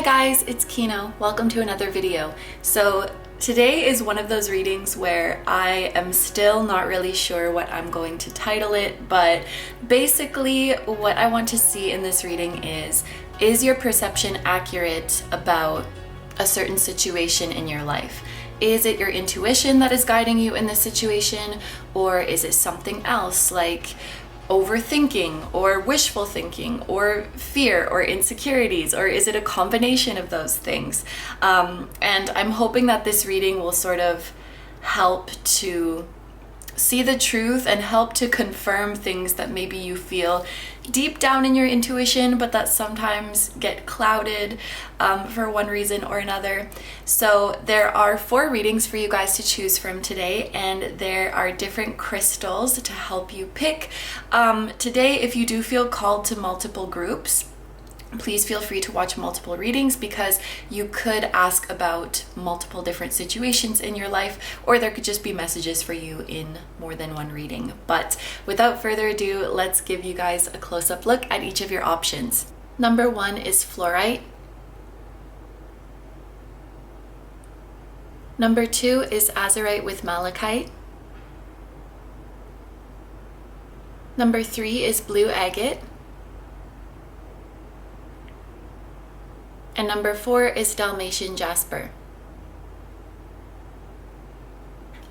Hi guys, it's Kino. Welcome to another video. So today is one of those readings where I am still not really sure what I'm going to title it, but basically what I want to see in this reading is your perception accurate about a certain situation in your life? Is it your intuition that is guiding you in this situation, or is it something else like overthinking or wishful thinking or fear or insecurities, or is it a combination of those things? And I'm hoping that this reading will sort of help to see the truth and help to confirm things that maybe you feel deep down in your intuition, but that sometimes get clouded for one reason or another. So there are 4 readings for you guys to choose from today, and there are different crystals to help you pick. Today, if you do feel called to multiple groups, please feel free to watch multiple readings, because you could ask about multiple different situations in your life, or there could just be messages for you in more than one reading. But without further ado, let's give you guys a close-up look at each of your options. Number 1 is Fluorite. Number 2 is Azurite with Malachite. Number 3 is Blue Agate. And number 4 is Dalmatian Jasper.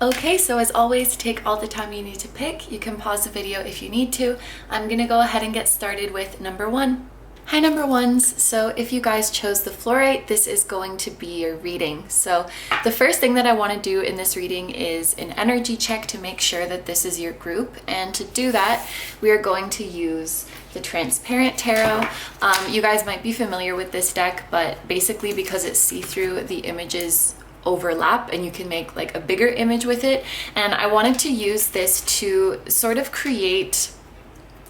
Okay, so as always, take all the time you need to pick. You can pause the video if you need to. I'm gonna go ahead and get started with number 1. Hi number 1s, so if you guys chose the Fluorite, this is going to be your reading. So the first thing that I want to do in this reading is an energy check to make sure that this is your group, and to do that we are going to use the Transparent Tarot. You guys might be familiar with this deck, but basically because it's see-through, the images overlap and you can make like a bigger image with it, and I wanted to use this to sort of create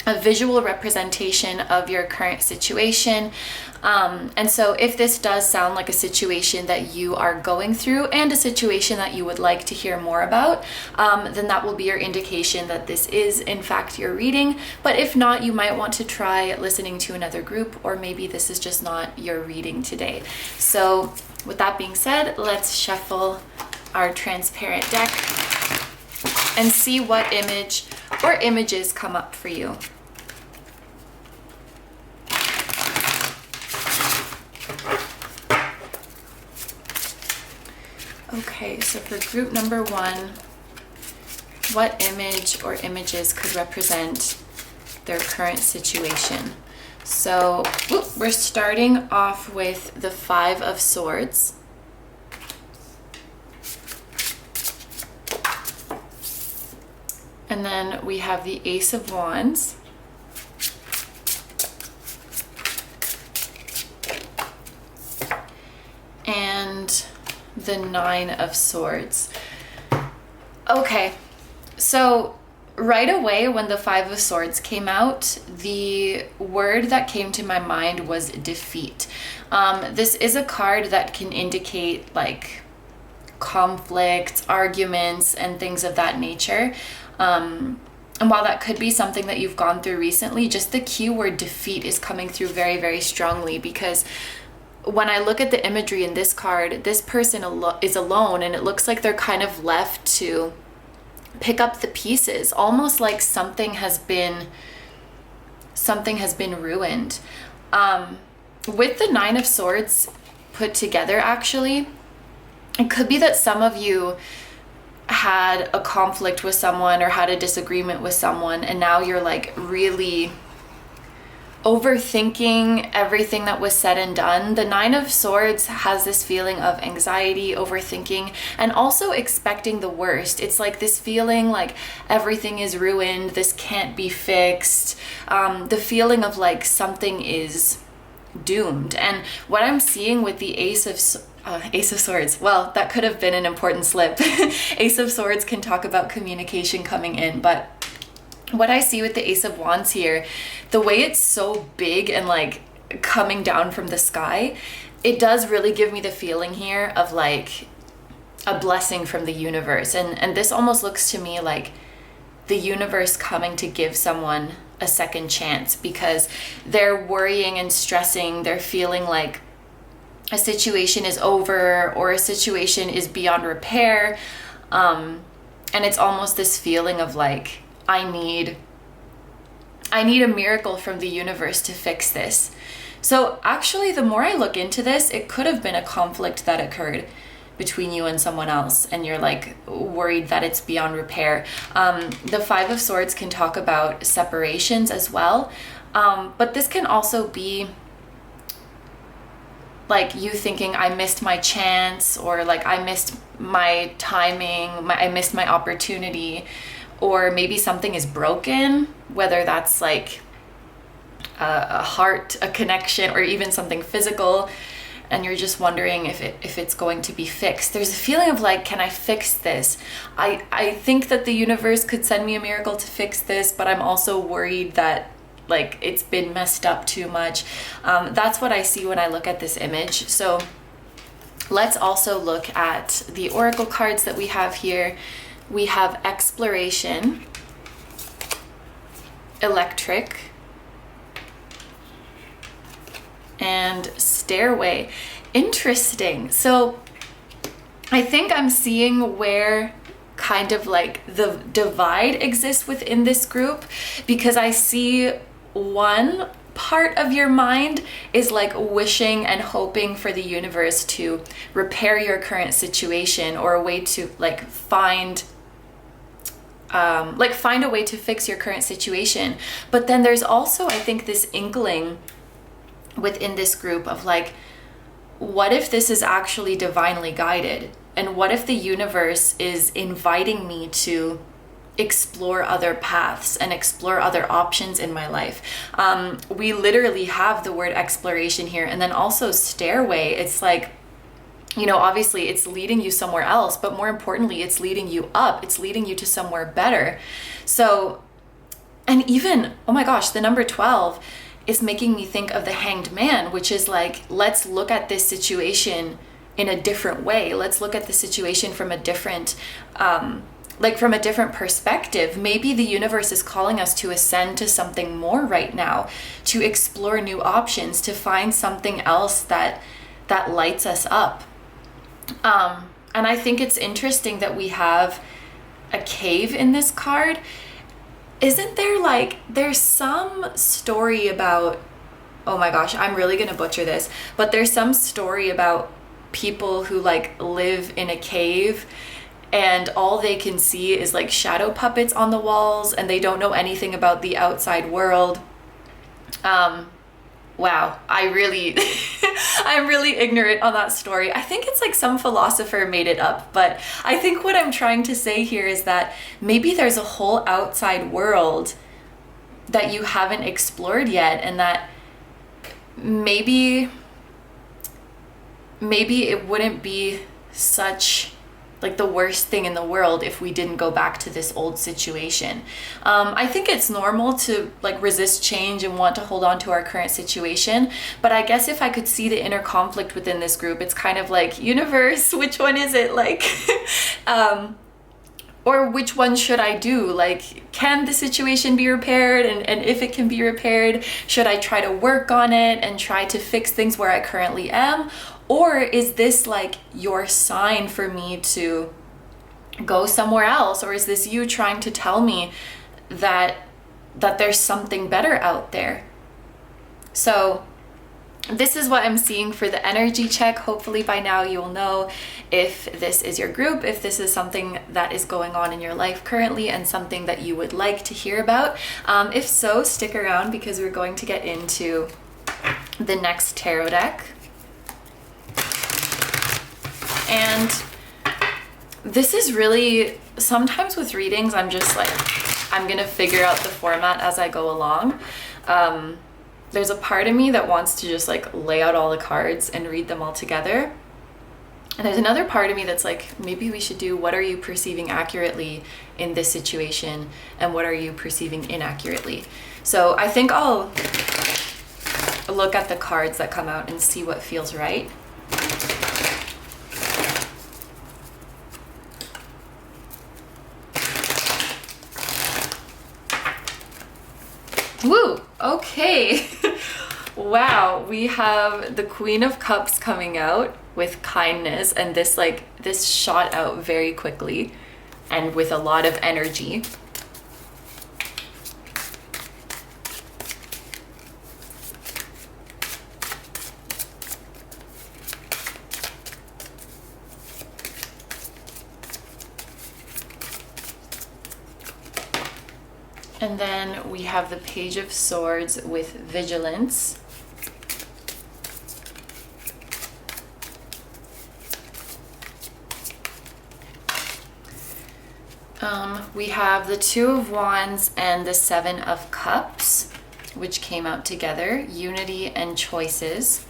a visual representation of your current situation. And so if this does sound like a situation that you are going through and a situation that you would like to hear more about, then that will be your indication that this is in fact your reading. But if not, you might want to try listening to another group, or maybe this is just not your reading today. So with that being said, let's shuffle our transparent deck and see what image or images come up for you. Okay, so for group number 1, what image or images could represent their current situation? So we're starting off with the 5 of Swords. And then we have the Ace of Wands. And the 9 of Swords. Okay, so right away when the 5 of Swords came out, the word that came to my mind was defeat. This is a card that can indicate like conflict, arguments, and things of that nature. And while that could be something that you've gone through recently, just the keyword defeat is coming through very, very strongly, because when I look at the imagery in this card, this person is alone, and it looks like they're kind of left to pick up the pieces, almost like something has been ruined. With the 9 of Swords put together, actually, it could be that some of you had a conflict with someone or had a disagreement with someone, and now you're like really overthinking everything that was said and done. The 9 of Swords has this feeling of anxiety, overthinking, and also expecting the worst. It's like this feeling like everything is ruined, this can't be fixed, the feeling of like something is doomed. And what I'm seeing with the Ace of Swords, well, that could have been an important slip. Ace of Swords can talk about communication coming in, but what I see with the Ace of Wands here, the way it's so big and like coming down from the sky, it does really give me the feeling here of like a blessing from the universe. And this almost looks to me like the universe coming to give someone a second chance, because they're worrying and stressing, they're feeling like a situation is over or a situation is beyond repair. And it's almost this feeling of like, I need a miracle from the universe to fix this. So actually, the more I look into this, it could have been a conflict that occurred between you and someone else, and you're like worried that it's beyond repair. The Five of Swords can talk about separations as well, but this can also be like you thinking, I missed my chance, or like I missed my timing, I missed my opportunity, or maybe something is broken, whether that's like a heart, a connection, or even something physical, and you're just wondering if it's going to be fixed. There's a feeling of like, can I fix this? I think that the universe could send me a miracle to fix this, but I'm also worried that like it's been messed up too much. That's what I see when I look at this image. So let's also look at the oracle cards that we have here. We have Exploration, Electric, and Stairway. Interesting. So I think I'm seeing where kind of like the divide exists within this group, because I see one part of your mind is like wishing and hoping for the universe to repair your current situation, or a way to like find a way to fix your current situation. But then there's also, I think, this inkling within this group of like, what if this is actually divinely guided? And what if the universe is inviting me to explore other paths and explore other options in my life? We literally have the word exploration here, and then also stairway. It's like, you know, obviously it's leading you somewhere else, but more importantly, it's leading you up. It's leading you to somewhere better. So, and even, oh my gosh, the number 12 is making me think of the Hanged Man, which is like, let's look at this situation in a different way. Let's look at the situation from a different, from a different perspective. Maybe the universe is calling us to ascend to something more right now, to explore new options, to find something else that lights us up. And I think it's interesting that we have a cave in this card. Isn't there like, there's some story about, oh my gosh, I'm really gonna butcher this, but there's some story about people who like live in a cave and all they can see is like shadow puppets on the walls, and they don't know anything about the outside world. Wow, I'm really ignorant on that story. I think it's like some philosopher made it up, but I think what I'm trying to say here is that maybe there's a whole outside world that you haven't explored yet, and that maybe it wouldn't be such like the worst thing in the world if we didn't go back to this old situation. I think it's normal to like resist change and want to hold on to our current situation, but I guess if I could see the inner conflict within this group, it's kind of like, universe, which one is it? Like, or which one should I do? Like, can the situation be repaired? And if it can be repaired, should I try to work on it and try to fix things where I currently am? Or is this like your sign for me to go somewhere else? Or is this you trying to tell me that there's something better out there? So this is what I'm seeing for the energy check. Hopefully by now you'll know if this is your group, if this is something that is going on in your life currently and something that you would like to hear about. If so, stick around because we're going to get into the next tarot deck. And this is really, sometimes with readings, I'm just like, I'm gonna figure out the format as I go along. There's a part of me that wants to just like lay out all the cards and read them all together. And there's another part of me that's like, maybe we should do, what are you perceiving accurately in this situation? And what are you perceiving inaccurately? So I think I'll look at the cards that come out and see what feels right. Woo, okay. Wow, we have the Queen of Cups coming out with kindness, and this shot out very quickly and with a lot of energy. And then we have the Page of Swords with vigilance. We have the Two of Wands and the Seven of Cups, which came out together, unity and choices.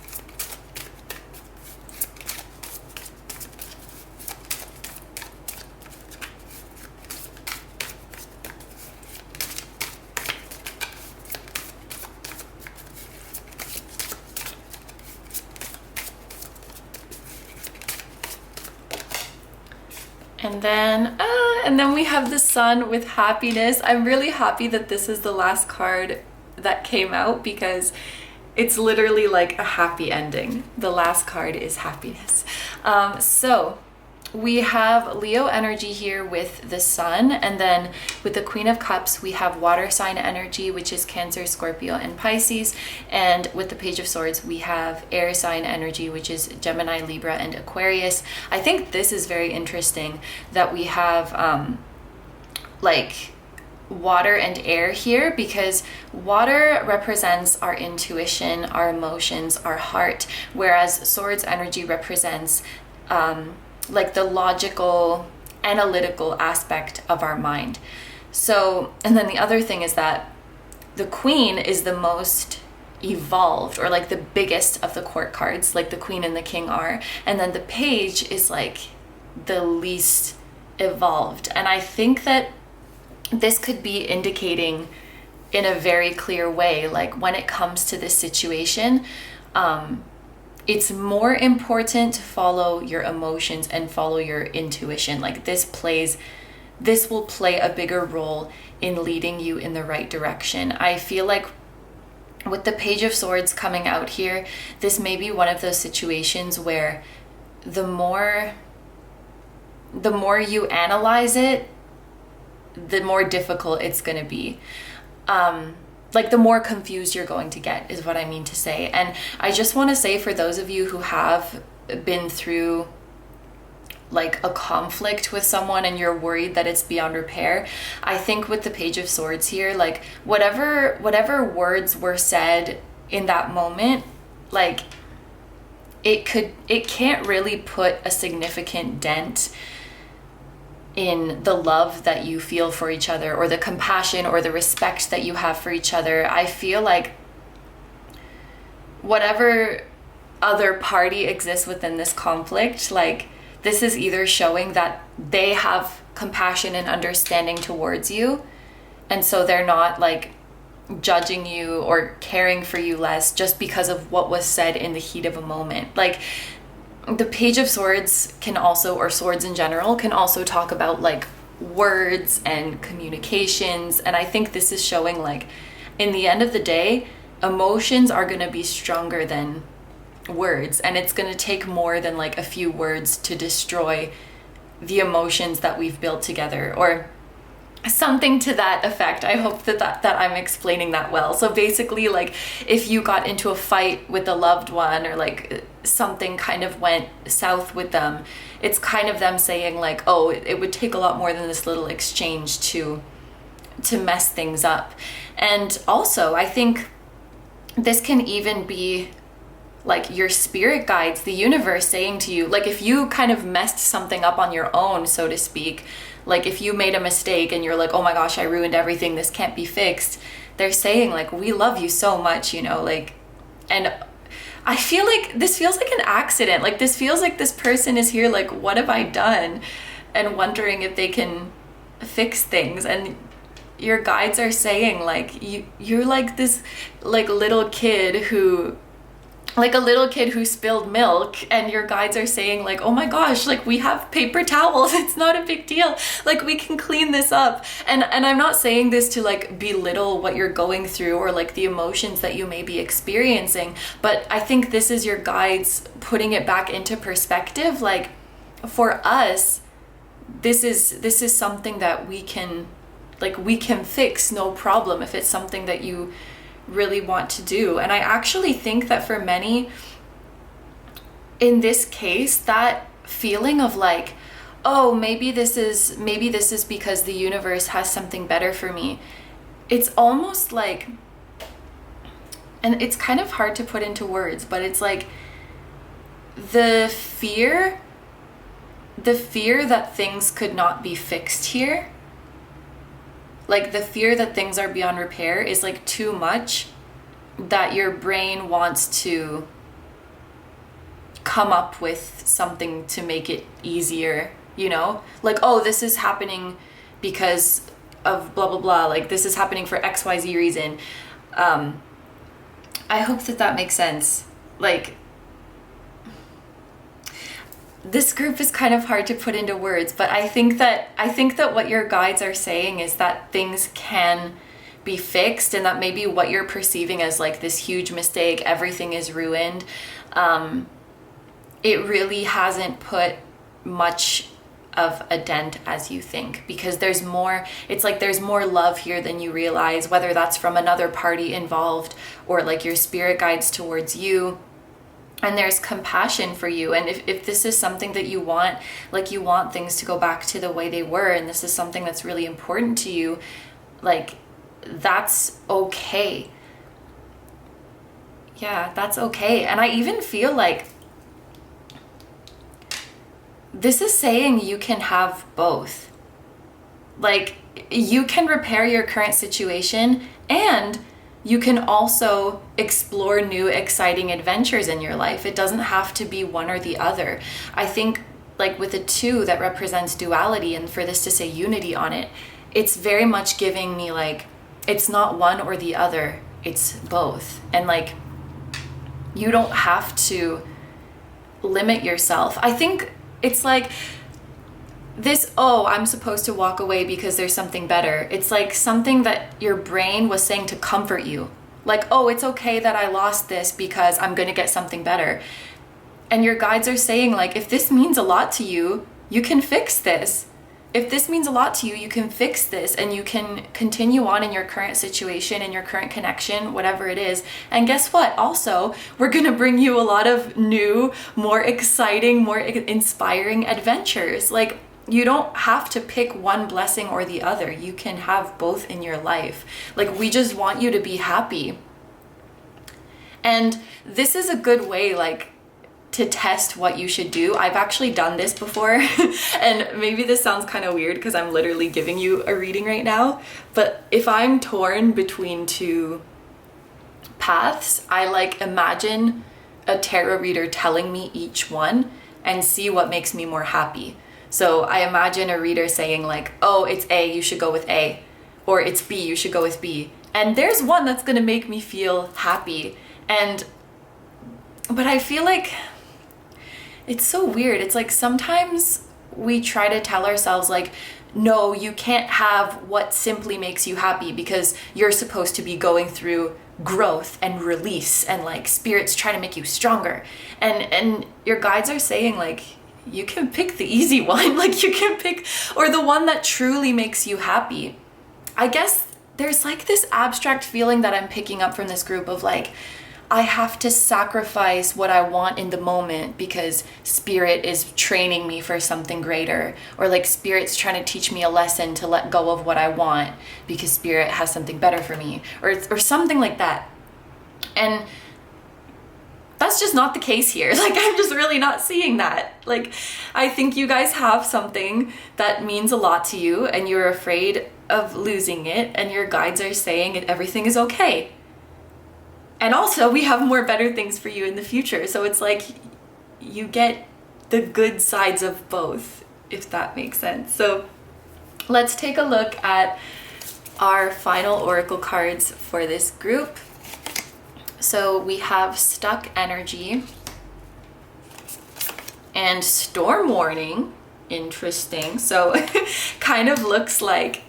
And then we have the Sun with happiness. I'm really happy that this is the last card that came out because it's literally like a happy ending. The last card is happiness. So we have Leo energy here with the Sun, and then with the Queen of Cups we have water sign energy, which is Cancer, Scorpio, and Pisces, and with the Page of Swords we have air sign energy, which is Gemini, Libra, and Aquarius. I think this is very interesting that we have like water and air here, because water represents our intuition, our emotions, our heart, whereas Swords energy represents like the logical, analytical aspect of our mind. So, and then the other thing is that the Queen is the most evolved, or like the biggest of the court cards, like the Queen and the King are, and then the Page is like the least evolved. And I think that this could be indicating in a very clear way, like when it comes to this situation, it's more important to follow your emotions and follow your intuition. Like this will play a bigger role in leading you in the right direction. I feel like with the Page of Swords coming out here, this may be one of those situations where the more you analyze it, the more difficult it's going to be. Like the more confused you're going to get is what I mean to say. And I just want to say, for those of you who have been through like a conflict with someone and you're worried that it's beyond repair, I think with the Page of Swords here, like whatever words were said in that moment, like it can't really put a significant dent in the love that you feel for each other, or the compassion or the respect that you have for each other. I feel like whatever other party exists within this conflict, like this is either showing that they have compassion and understanding towards you, and so they're not like judging you or caring for you less just because of what was said in the heat of a moment. Like the Page of Swords can also, or swords in general, can also talk about like words and communications. And I think this is showing like in the end of the day, emotions are going to be stronger than words. And it's going to take more than like a few words to destroy the emotions that we've built together, or something to that effect. I hope that I'm explaining that well. So basically, like if you got into a fight with a loved one, or like something kind of went south with them, it's kind of them saying like, oh, it would take a lot more than this little exchange to mess things up. And also I think this can even be like your spirit guides, the universe saying to you, like if you kind of messed something up on your own, so to speak, like if you made a mistake and you're like, oh my gosh, I ruined everything, this can't be fixed, they're saying like, we love you so much, you know, like, and I feel like this feels like an accident. Like this feels like this person is here like, what have I done? And wondering if they can fix things. And your guides are saying like, you're like this like little kid who like a little kid who spilled milk, and your guides are saying like, oh my gosh, like we have paper towels, it's not a big deal, like we can clean this up. And I'm not saying this to like belittle what you're going through or like the emotions that you may be experiencing, but I think this is your guides putting it back into perspective. Like for us, this is something that we can fix, no problem, if it's something that you really want to do. And I actually think that for many in this case, that feeling of like, oh, maybe this is because the universe has something better for me, it's almost like, and it's kind of hard to put into words, but it's like the fear that things could not be fixed here, like the fear that things are beyond repair is like too much, that your brain wants to come up with something to make it easier, you know? Like, oh, this is happening because of blah, blah, blah. Like this is happening for XYZ reason. I hope that makes sense. Like, this group is kind of hard to put into words, but I think that what your guides are saying is that things can be fixed, and that maybe what you're perceiving as like this huge mistake, everything is ruined, it really hasn't put much of a dent as you think, because there's more, it's like there's more love here than you realize, whether that's from another party involved or like your spirit guides towards you. And there's compassion for you. And if this is something that you want, like you want things to go back to the way they were, and this is something that's really important to you, like that's okay. Yeah, that's okay. And I even feel like this is saying you can have both. Like you can repair your current situation, and you can also explore new exciting adventures in your life. It doesn't have to be one or the other. I think like with a 2 that represents duality, and for this to say unity on it, it's very much giving me like, it's not one or the other, it's both. And like, you don't have to limit yourself. I think it's like this, oh, I'm supposed to walk away because there's something better. It's like something that your brain was saying to comfort you. Like, oh, it's okay that I lost this because I'm going to get something better. And your guides are saying like, if this means a lot to you, you can fix this. If this means a lot to you, you can fix this, and you can continue on in your current situation, in your current connection, whatever it is. And guess what? Also, we're going to bring you a lot of new, more exciting, more inspiring adventures. Like, you don't have to pick one blessing or the other. You can have both in your life. Like, we just want you to be happy. And this is a good way, like, to test what you should do. I've actually done this before, and maybe this sounds kind of weird because I'm literally giving you a reading right now, but if I'm torn between 2 paths, I like imagine a tarot reader telling me each one and see what makes me more happy. So I imagine a reader saying like, oh, it's A, you should go with A, or it's B, you should go with B. And there's one that's gonna make me feel happy. But I feel like it's so weird. It's like sometimes we try to tell ourselves like, no, you can't have what simply makes you happy because you're supposed to be going through growth and release, and like spirit's trying to make you stronger. And your guides are saying like, you can pick the easy one. Like you can pick, or the one that truly makes you happy. I guess there's like this abstract feeling that I'm picking up from this group of like, I have to sacrifice what I want in the moment because spirit is training me for something greater, or like spirit's trying to teach me a lesson to let go of what I want because spirit has something better for me, or something like that. And that's just not the case here. Like, I'm just really not seeing that. Like, I think you guys have something that means a lot to you, and you're afraid of losing it, and your guides are saying everything is okay. And also, we have more better things for you in the future. So it's like you get the good sides of both, if that makes sense. So let's take a look at our final oracle cards for this group. So we have stuck energy and storm warning. Interesting. So kind of looks like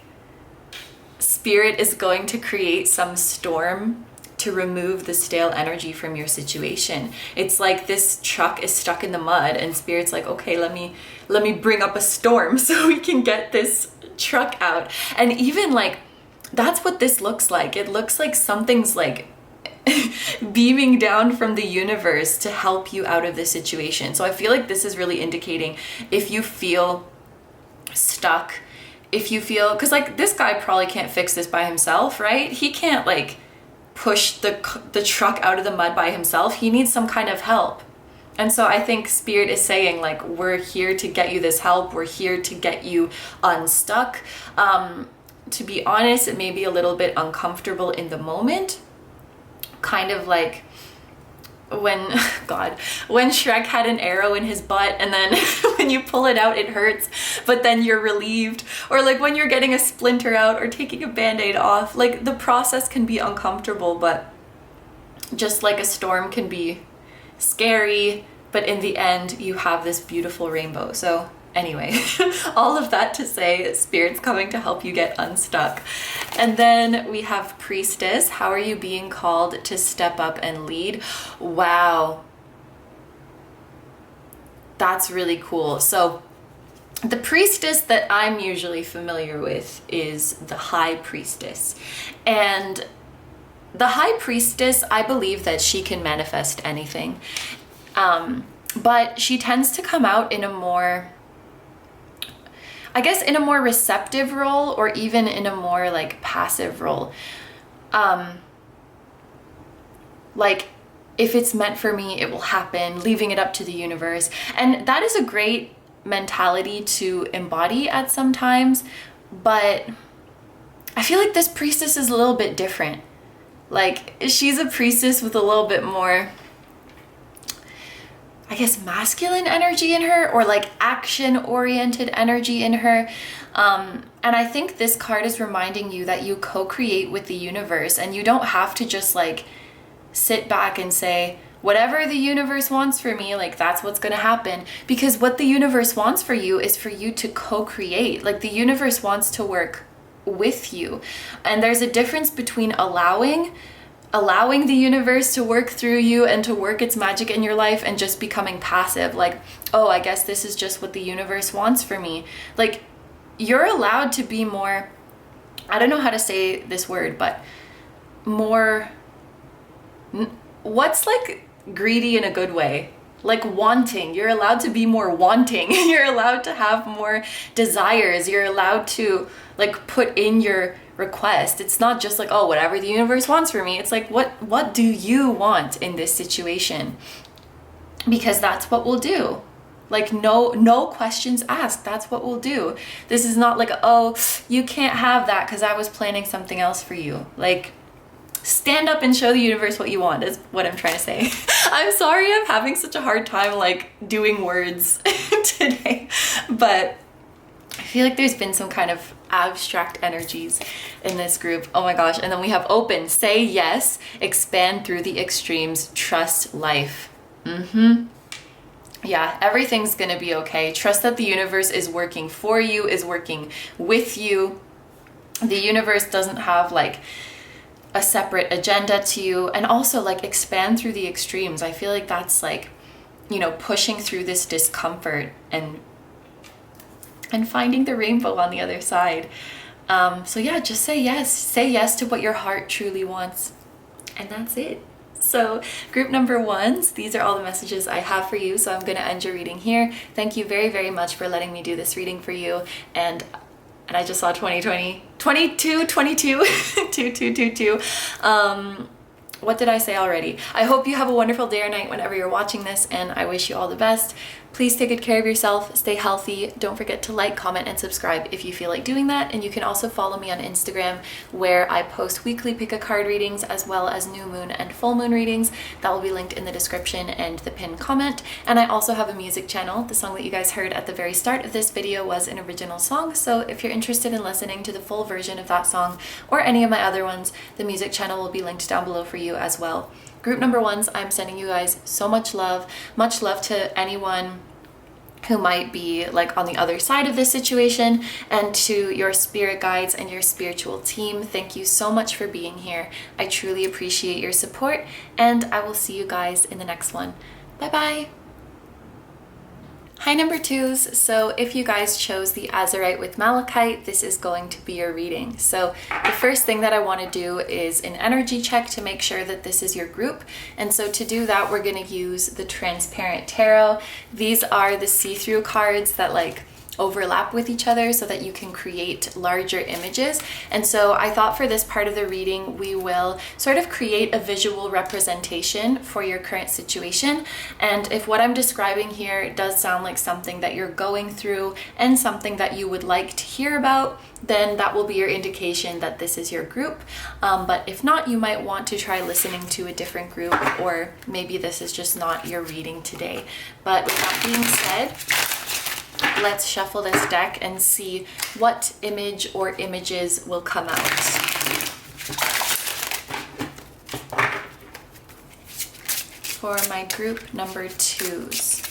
Spirit is going to create some storm to remove the stale energy from your situation. It's like this truck is stuck in the mud and Spirit's like, okay, let me bring up a storm so we can get this truck out. And even like, that's what this looks like. It looks like something's like beaming down from the universe to help you out of this situation. So I feel like this is really indicating if you feel stuck, if you feel, because like this guy probably can't fix this by himself, right? He can't like push the truck out of the mud by himself. He needs some kind of help. And so I think Spirit is saying like, we're here to get you this help. We're here to get you unstuck. To be honest, it may be a little bit uncomfortable in the moment. Kind of like when Shrek had an arrow in his butt and then when you pull it out, it hurts, but then you're relieved. Or like when you're getting a splinter out or taking a band-aid off, like the process can be uncomfortable, but just like a storm can be scary, but in the end you have this beautiful rainbow. So anyway, all of that to say, Spirit's coming to help you get unstuck. And then we have Priestess. How are you being called to step up and lead? Wow. That's really cool. So the priestess that I'm usually familiar with is the High Priestess. And the High Priestess, I believe that she can manifest anything. But she tends to come out in a more, I guess, in a more receptive role, or even in a more like passive role. Like if it's meant for me, it will happen, leaving it up to the universe. And that is a great mentality to embody at some times, but I feel like this priestess is a little bit different. Like she's a priestess with a little bit more, I guess, masculine energy in her, or like action-oriented energy in her. And I think this card is reminding you that you co-create with the universe, and you don't have to just like sit back and say, whatever the universe wants for me, like that's what's gonna happen. Because what the universe wants for you is for you to co-create. Like the universe wants to work with you. And there's a difference between allowing the universe to work through you and to work its magic in your life, and just becoming passive, like, oh, I guess this is just what the universe wants for me. Like you're allowed to be more, I don't know how to say this word, but more, what's like greedy in a good way? Like wanting. You're allowed to be more wanting. You're allowed to have more desires. You're allowed to like put in your request. It's not just like, oh, whatever the universe wants for me. It's like, what do you want in this situation? Because that's what we'll do. Like no questions asked. That's what we'll do. This is not like, oh, you can't have that because I was planning something else for you. Like, stand up and show the universe what you want is what I'm trying to say. I'm sorry I'm having such a hard time like doing words today, but I feel like there's been some kind of abstract energies in this group. Oh my gosh. And then we have open, say yes, expand through the extremes, trust life. Yeah, everything's gonna be okay. Trust that the universe is working for you, is working with you. The universe doesn't have like a separate agenda to you. And also like expand through the extremes. I feel like that's like, you know, pushing through this discomfort and finding the rainbow on the other side. So yeah, just say yes to what your heart truly wants, and that's it. So group number ones, these are all the messages I have for you. So I'm going to end your reading here. Thank you very, very much for letting me do this reading for you. And I just saw 2020, 22, 22, 2222. What did I say already? I hope you have a wonderful day or night whenever you're watching this, and I wish you all the best. Please take good care of yourself, stay healthy. Don't forget to like, comment, and subscribe if you feel like doing that. And you can also follow me on Instagram, where I post weekly pick a card readings as well as new moon and full moon readings. That will be linked in the description and the pinned comment. And I also have a music channel. The song that you guys heard at the very start of this video was an original song. So if you're interested in listening to the full version of that song or any of my other ones, the music channel will be linked down below for you as well. group number ones, I'm sending you guys so much love to anyone who might be like on the other side of this situation, and to your spirit guides and your spiritual team. Thank you so much for being here. I truly appreciate your support, and I will see you guys in the next one. Bye bye. Hi number twos. So if you guys chose the Azurite with Malachite, this is going to be your reading. So the first thing that I want to do is an energy check to make sure that this is your group. And so to do that, we're going to use the transparent tarot. These are the see-through cards that like overlap with each other so that you can create larger images. And so I thought for this part of the reading, we will sort of create a visual representation for your current situation. And if what I'm describing here does sound like something that you're going through and something that you would like to hear about, then that will be your indication that this is your group. But if not, you might want to try listening to a different group, or maybe this is just not your reading today. But with that being said, let's shuffle this deck and see what image or images will come out. For my group number twos,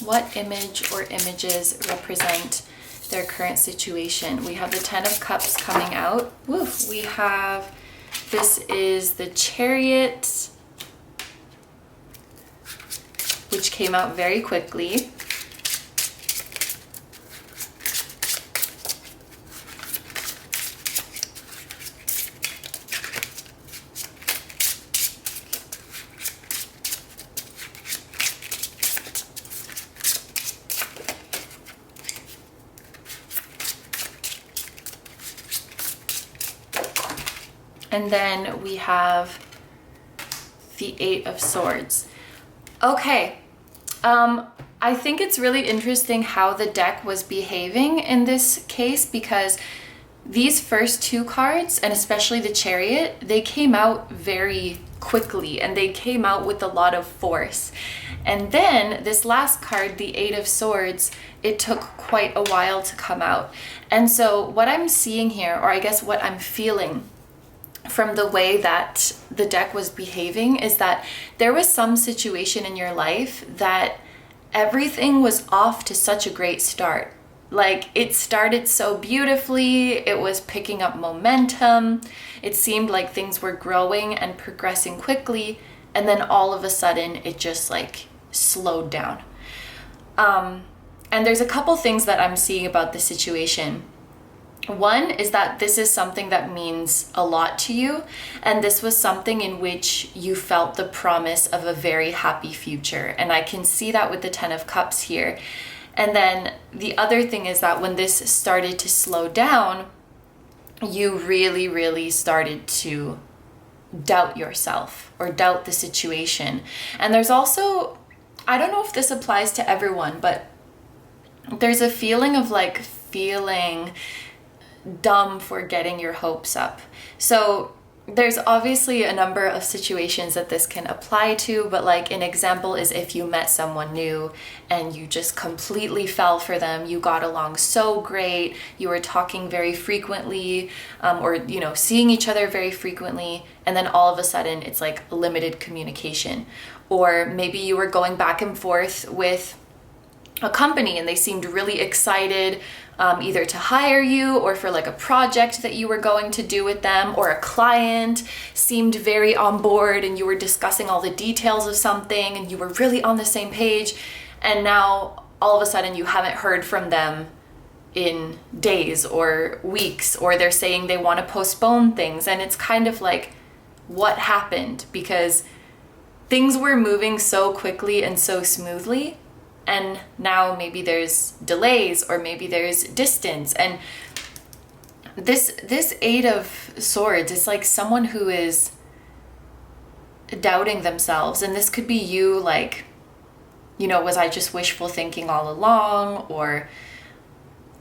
what image or images represent their current situation? We have the Ten of Cups coming out. Woof. We have, this is the Chariot, which came out very quickly. And then we have the Eight of Swords. Okay, I think it's really interesting how the deck was behaving in this case, because these first two cards, and especially the Chariot, they came out very quickly and they came out with a lot of force. And then this last card, the Eight of Swords, it took quite a while to come out. And so what I'm seeing here, or I guess what I'm feeling from the way that the deck was behaving, is that there was some situation in your life that everything was off to such a great start. Like, it started so beautifully, it was picking up momentum, it seemed like things were growing and progressing quickly, and then all of a sudden it just like slowed down. And there's a couple things that I'm seeing about this situation. One is that this is something that means a lot to you, and this was something in which you felt the promise of a very happy future. And I can see that with the Ten of Cups here. And then the other thing is that when this started to slow down, you really, really started to doubt yourself or doubt the situation. And there's also, I don't know if this applies to everyone, but there's a feeling of like feeling dumb for getting your hopes up. So there's obviously a number of situations that this can apply to, but like an example is if you met someone new and you just completely fell for them, you got along so great, you were talking very frequently, or you know, seeing each other very frequently, and then all of a sudden it's like limited communication. Or maybe you were going back and forth with a company and they seemed really excited either to hire you or for like a project that you were going to do with them, or a client seemed very on board and you were discussing all the details of something and you were really on the same page, and now all of a sudden you haven't heard from them in days or weeks, or they're saying they want to postpone things, and it's kind of like, what happened? Because things were moving so quickly and so smoothly, and now maybe there's delays or maybe there's distance. And this Eight of Swords, it's like someone who is doubting themselves, and this could be you, like, you know, was I just wishful thinking all along? Or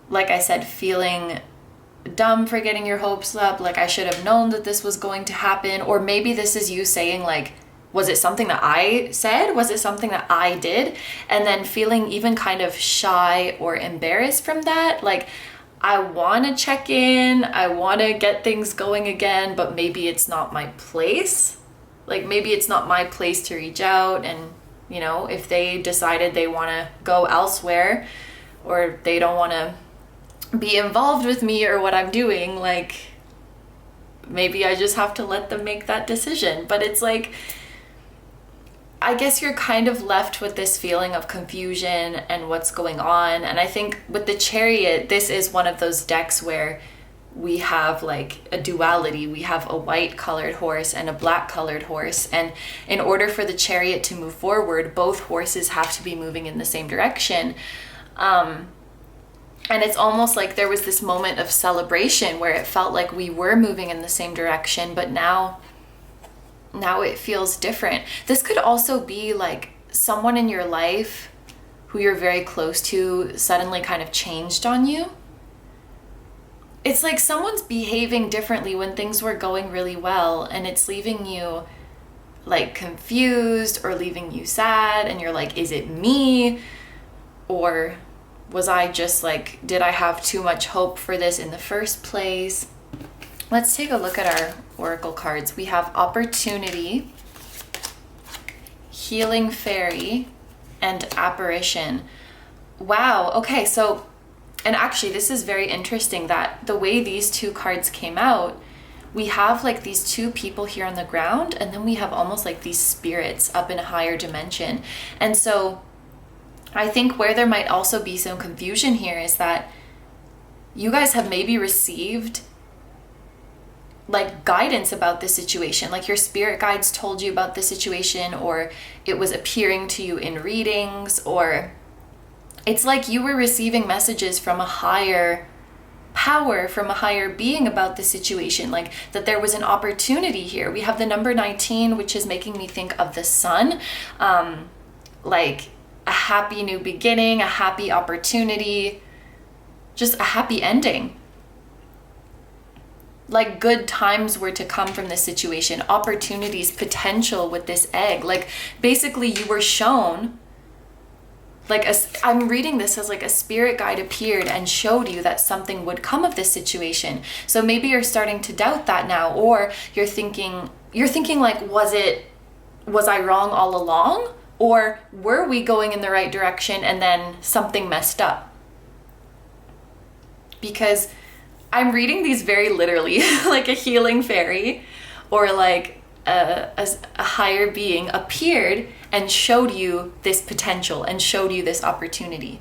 like I said, feeling dumb for getting your hopes up, like I should have known that this was going to happen. Or maybe this is you saying like, was it something that I said? Was it something that I did? And then feeling even kind of shy or embarrassed from that. Like, I want to check in, I want to get things going again, but maybe it's not my place. Like maybe it's not my place to reach out, and you know, if they decided they want to go elsewhere or they don't want to be involved with me or what I'm doing, like maybe I just have to let them make that decision. But it's like, I guess you're kind of left with this feeling of confusion and what's going on. And I think with the Chariot, this is one of those decks where we have like a duality. We have a white colored horse and a black colored horse. And in order for the Chariot to move forward, both horses have to be moving in the same direction. And it's almost like there was this moment of celebration where it felt like we were moving in the same direction, but now it feels different. This could also be like someone in your life who you're very close to suddenly kind of changed on you. It's like someone's behaving differently when things were going really well, and it's leaving you like confused or leaving you sad, and you're like, is it me? Or was I just like, did I have too much hope for this in the first place? Let's take a look at our oracle cards. We have Opportunity, Healing Fairy, and Apparition. Wow, okay, so, and actually this is very interesting that the way these two cards came out, we have like these two people here on the ground, and then we have almost like these spirits up in a higher dimension. And so I think where there might also be some confusion here is that you guys have maybe received like guidance about this situation, like your spirit guides told you about this situation, or it was appearing to you in readings, or it's like you were receiving messages from a higher power, from a higher being about the situation, like that there was an opportunity here. We have the number 19, which is making me think of the sun, like a happy new beginning, a happy opportunity, just a happy ending. Like good times were to come from this situation, opportunities, potential with this egg. Like basically you were shown, like I'm reading this as like a spirit guide appeared and showed you that something would come of this situation. So maybe you're starting to doubt that now, or you're thinking like, was I wrong all along? Or were we going in the right direction and then something messed up? Because I'm reading these very literally, like a healing fairy or like a higher being appeared and showed you this potential and showed you this opportunity.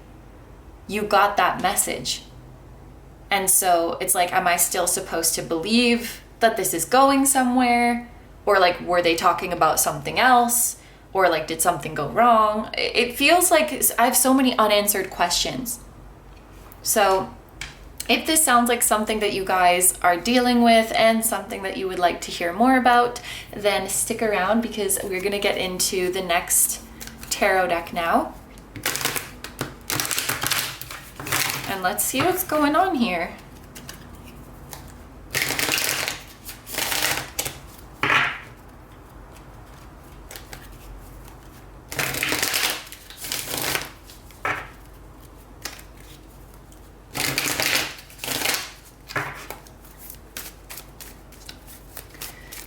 You got that message. And so it's like, am I still supposed to believe that this is going somewhere? Or like, were they talking about something else? Or like, did something go wrong? It feels like I have so many unanswered questions. So if this sounds like something that you guys are dealing with and something that you would like to hear more about, then stick around because we're going to get into the next tarot deck now. And let's see what's going on here.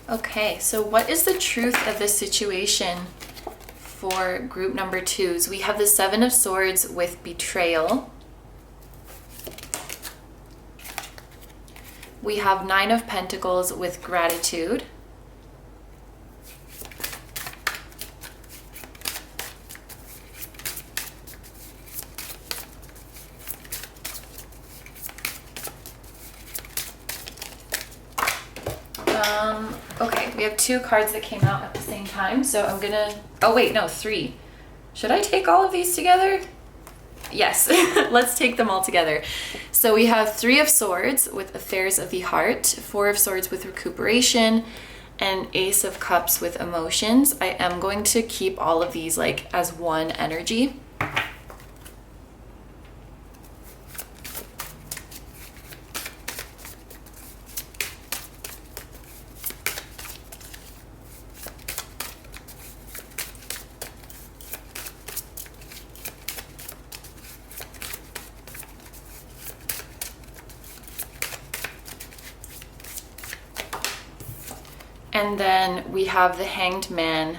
Okay, so what is the truth of this situation for group number 2s? We have the 7 of Swords with betrayal. We have 9 of Pentacles with gratitude. Okay, we have 2 cards that came out at the same time, so I'm gonna, oh wait, no, 3. Should I take all of these together? Yes, let's take them all together. So we have 3 of Swords with Affairs of the Heart, 4 of Swords with recuperation, and Ace of Cups with emotions. I am going to keep all of these like as one energy. And then we have the Hanged Man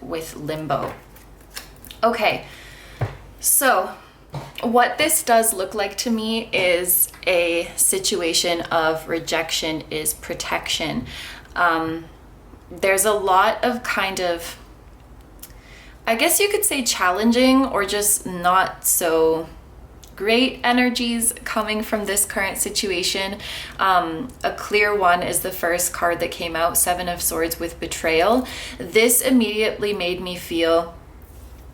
with Limbo. Okay, so what this does look like to me is a situation of rejection is protection. There's a lot of kind of, I guess you could say, challenging or just not so great energies coming from this current situation. A clear one is the first card that came out, Seven of Swords with Betrayal. This immediately made me feel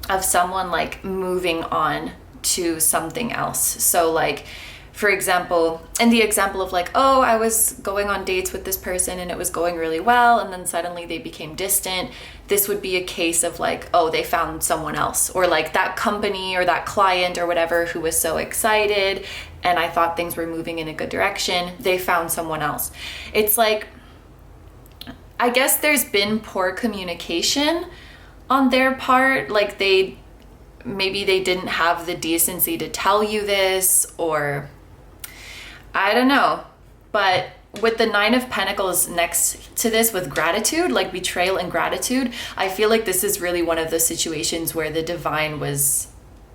of someone like moving on to something else. So like, for example, in the example of like, oh, I was going on dates with this person and it was going really well, and then suddenly they became distant. This would be a case of like, oh, they found someone else, or like that company or that client or whatever who was so excited and I thought things were moving in a good direction, they found someone else. It's like, I guess there's been poor communication on their part. Like maybe they didn't have the decency to tell you this, or I don't know. But with the Nine of Pentacles next to this with gratitude, like betrayal and gratitude, I feel like this is really one of the situations where the divine was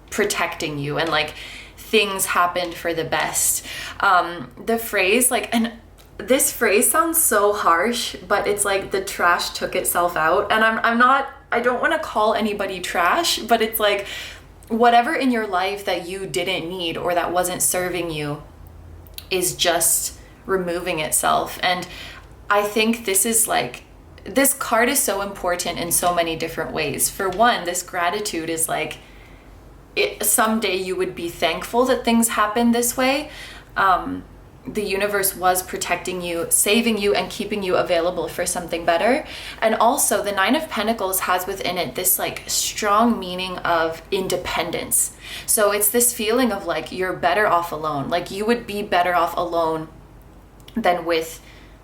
protecting you and like things happened for the best. The phrase like, and this phrase sounds so harsh, but it's like the trash took itself out. And I don't want to call anybody trash, but it's like whatever in your life that you didn't need or that wasn't serving you is just removing itself. And I think this is like, this card is so important in so many different ways. For one, this gratitude is like, someday you would be thankful that things happen this way. The universe was protecting you, saving you, and keeping you available for something better. And also the Nine of Pentacles has within it this like strong meaning of independence. So it's this feeling of like, you're better off alone. Like you would be better off alone than with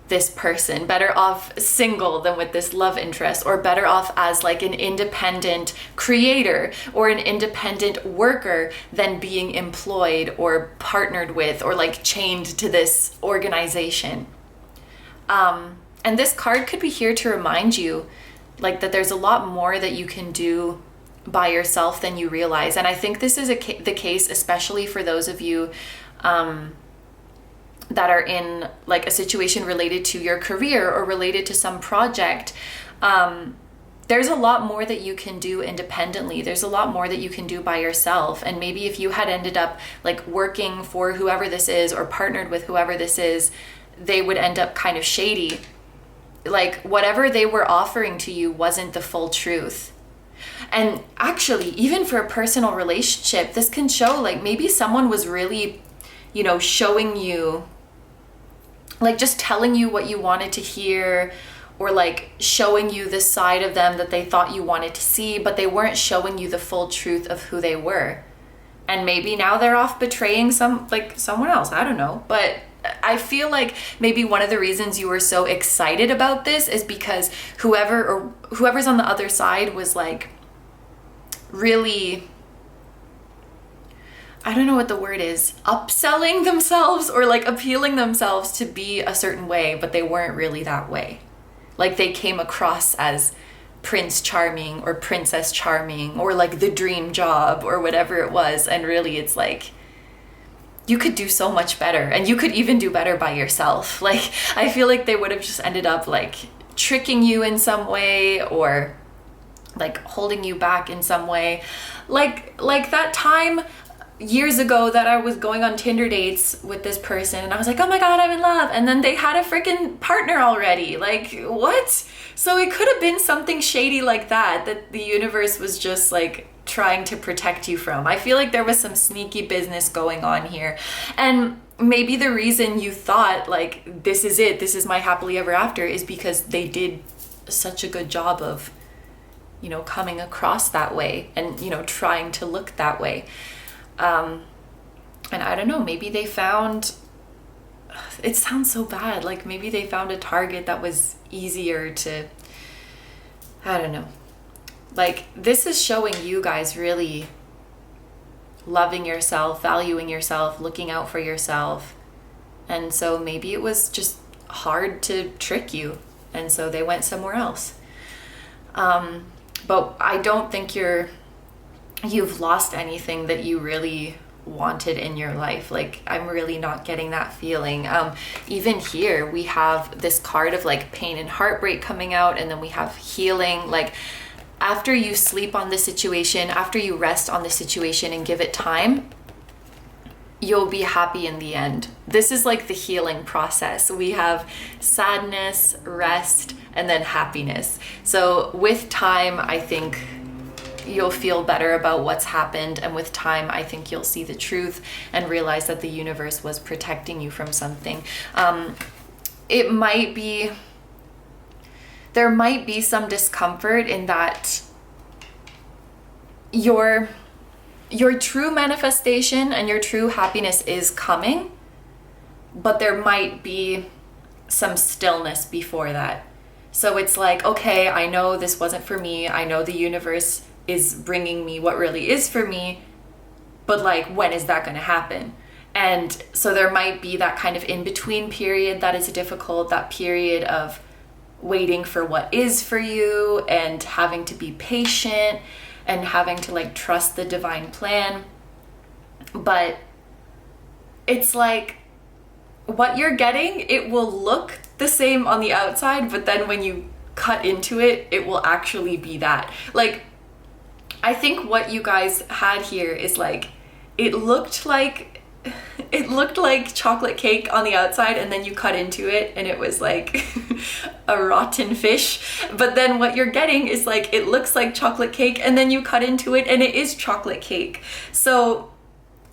this person, better off single than with this love interest, or better off as like an independent creator or an independent worker than being employed or partnered with or like chained to this organization. And this card could be here to remind you like that there's a lot more that you can do by yourself than you realize. And I think this is the case especially for those of you that are in like a situation related to your career or related to some project. There's a lot more that you can do independently. There's a lot more that you can do by yourself. And maybe if you had ended up like working for whoever this is or partnered with whoever this is, they would end up kind of shady. Like whatever they were offering to you wasn't the full truth. And actually, even for a personal relationship, this can show like maybe someone was really, you know, showing you, like just telling you what you wanted to hear, or like showing you the side of them that they thought you wanted to see, but they weren't showing you the full truth of who they were. And maybe now they're off betraying someone else. I don't know. But I feel like maybe one of the reasons you were so excited about this is because whoever's on the other side was like really, I don't know what the word is, upselling themselves or like appealing themselves to be a certain way, but they weren't really that way. Like they came across as Prince Charming or Princess Charming or like the dream job or whatever it was. And really it's like, you could do so much better, and you could even do better by yourself. Like I feel like they would have just ended up like tricking you in some way or like holding you back in some way. Like that time years ago that I was going on Tinder dates with this person and I was like, oh my God, I'm in love. And then they had a freaking partner already. Like, what? So it could have been something shady like that the universe was just like trying to protect you from. I feel like there was some sneaky business going on here. And maybe the reason you thought like, this is it, this is my happily ever after, is because they did such a good job of, you know, coming across that way and, you know, trying to look that way. And I don't know, maybe they found, it sounds so bad, like maybe they found a target that was easier to, I don't know. Like this is showing you guys really loving yourself, valuing yourself, looking out for yourself. And so maybe it was just hard to trick you. And so they went somewhere else. But I don't think you've lost anything that you really wanted in your life. Like, I'm really not getting that feeling. Even here we have this card of like pain and heartbreak coming out, and then we have healing. Like, after you sleep on the situation, after you rest on the situation and give it time, you'll be happy in the end. This is like the healing process. We have sadness, rest, and then happiness. So with time, I think you'll feel better about what's happened. And with time, I think you'll see the truth and realize that the universe was protecting you from something. There might be some discomfort in that your true manifestation and your true happiness is coming, but there might be some stillness before that. So it's like, okay, I know this wasn't for me. I know the universe is bringing me what really is for me, but like, when is that going to happen? And so there might be that kind of in-between period that is difficult, that period of waiting for what is for you and having to be patient and having to like trust the divine plan. But it's like, what you're getting, it will look the same on the outside, but then when you cut into it, it will actually be that. Like, I think what you guys had here is like, it looked like chocolate cake on the outside, and then you cut into it and it was like a rotten fish. But then what you're getting is like, it looks like chocolate cake, and then you cut into it and it is chocolate cake. So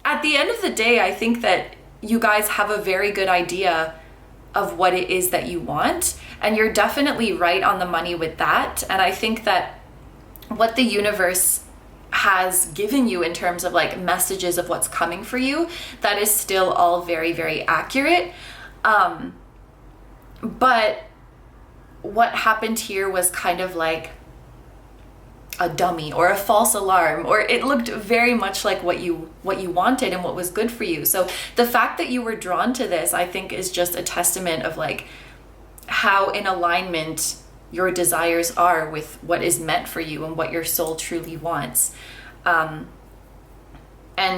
at the end of the day, I think that you guys have a very good idea of what it is that you want, and you're definitely right on the money with that. And I think that what the universe has given you in terms of like messages of what's coming for you, that is still all very, very accurate. But what happened here was kind of like a dummy or a false alarm, or it looked very much like what you wanted and what was good for you. So the fact that you were drawn to this, I think, is just a testament of like how in alignment your desires are with what is meant for you and what your soul truly wants. And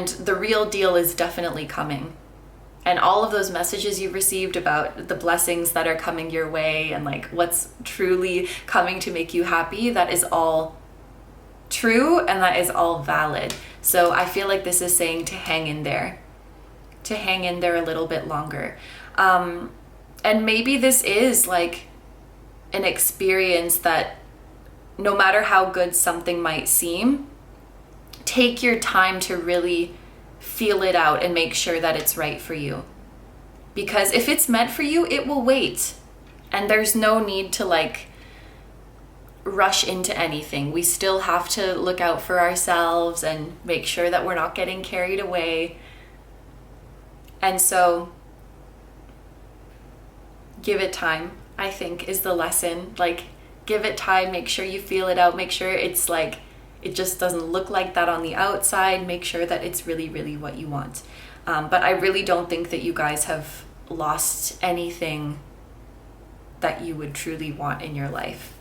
the real deal is definitely coming. And all of those messages you received about the blessings that are coming your way and like what's truly coming to make you happy, that is all true and that is all valid. So I feel like this is saying to hang in there a little bit longer. And maybe this is like an experience that no matter how good something might seem, take your time to really feel it out and make sure that it's right for you. Because if it's meant for you, it will wait. And there's no need to like rush into anything. We still have to look out for ourselves and make sure that we're not getting carried away. And so give it time, I think, is the lesson. Like, give it time, make sure you feel it out, make sure it's like, it just doesn't look like that on the outside, make sure that it's really, really what you want. But I really don't think that you guys have lost anything that you would truly want in your life.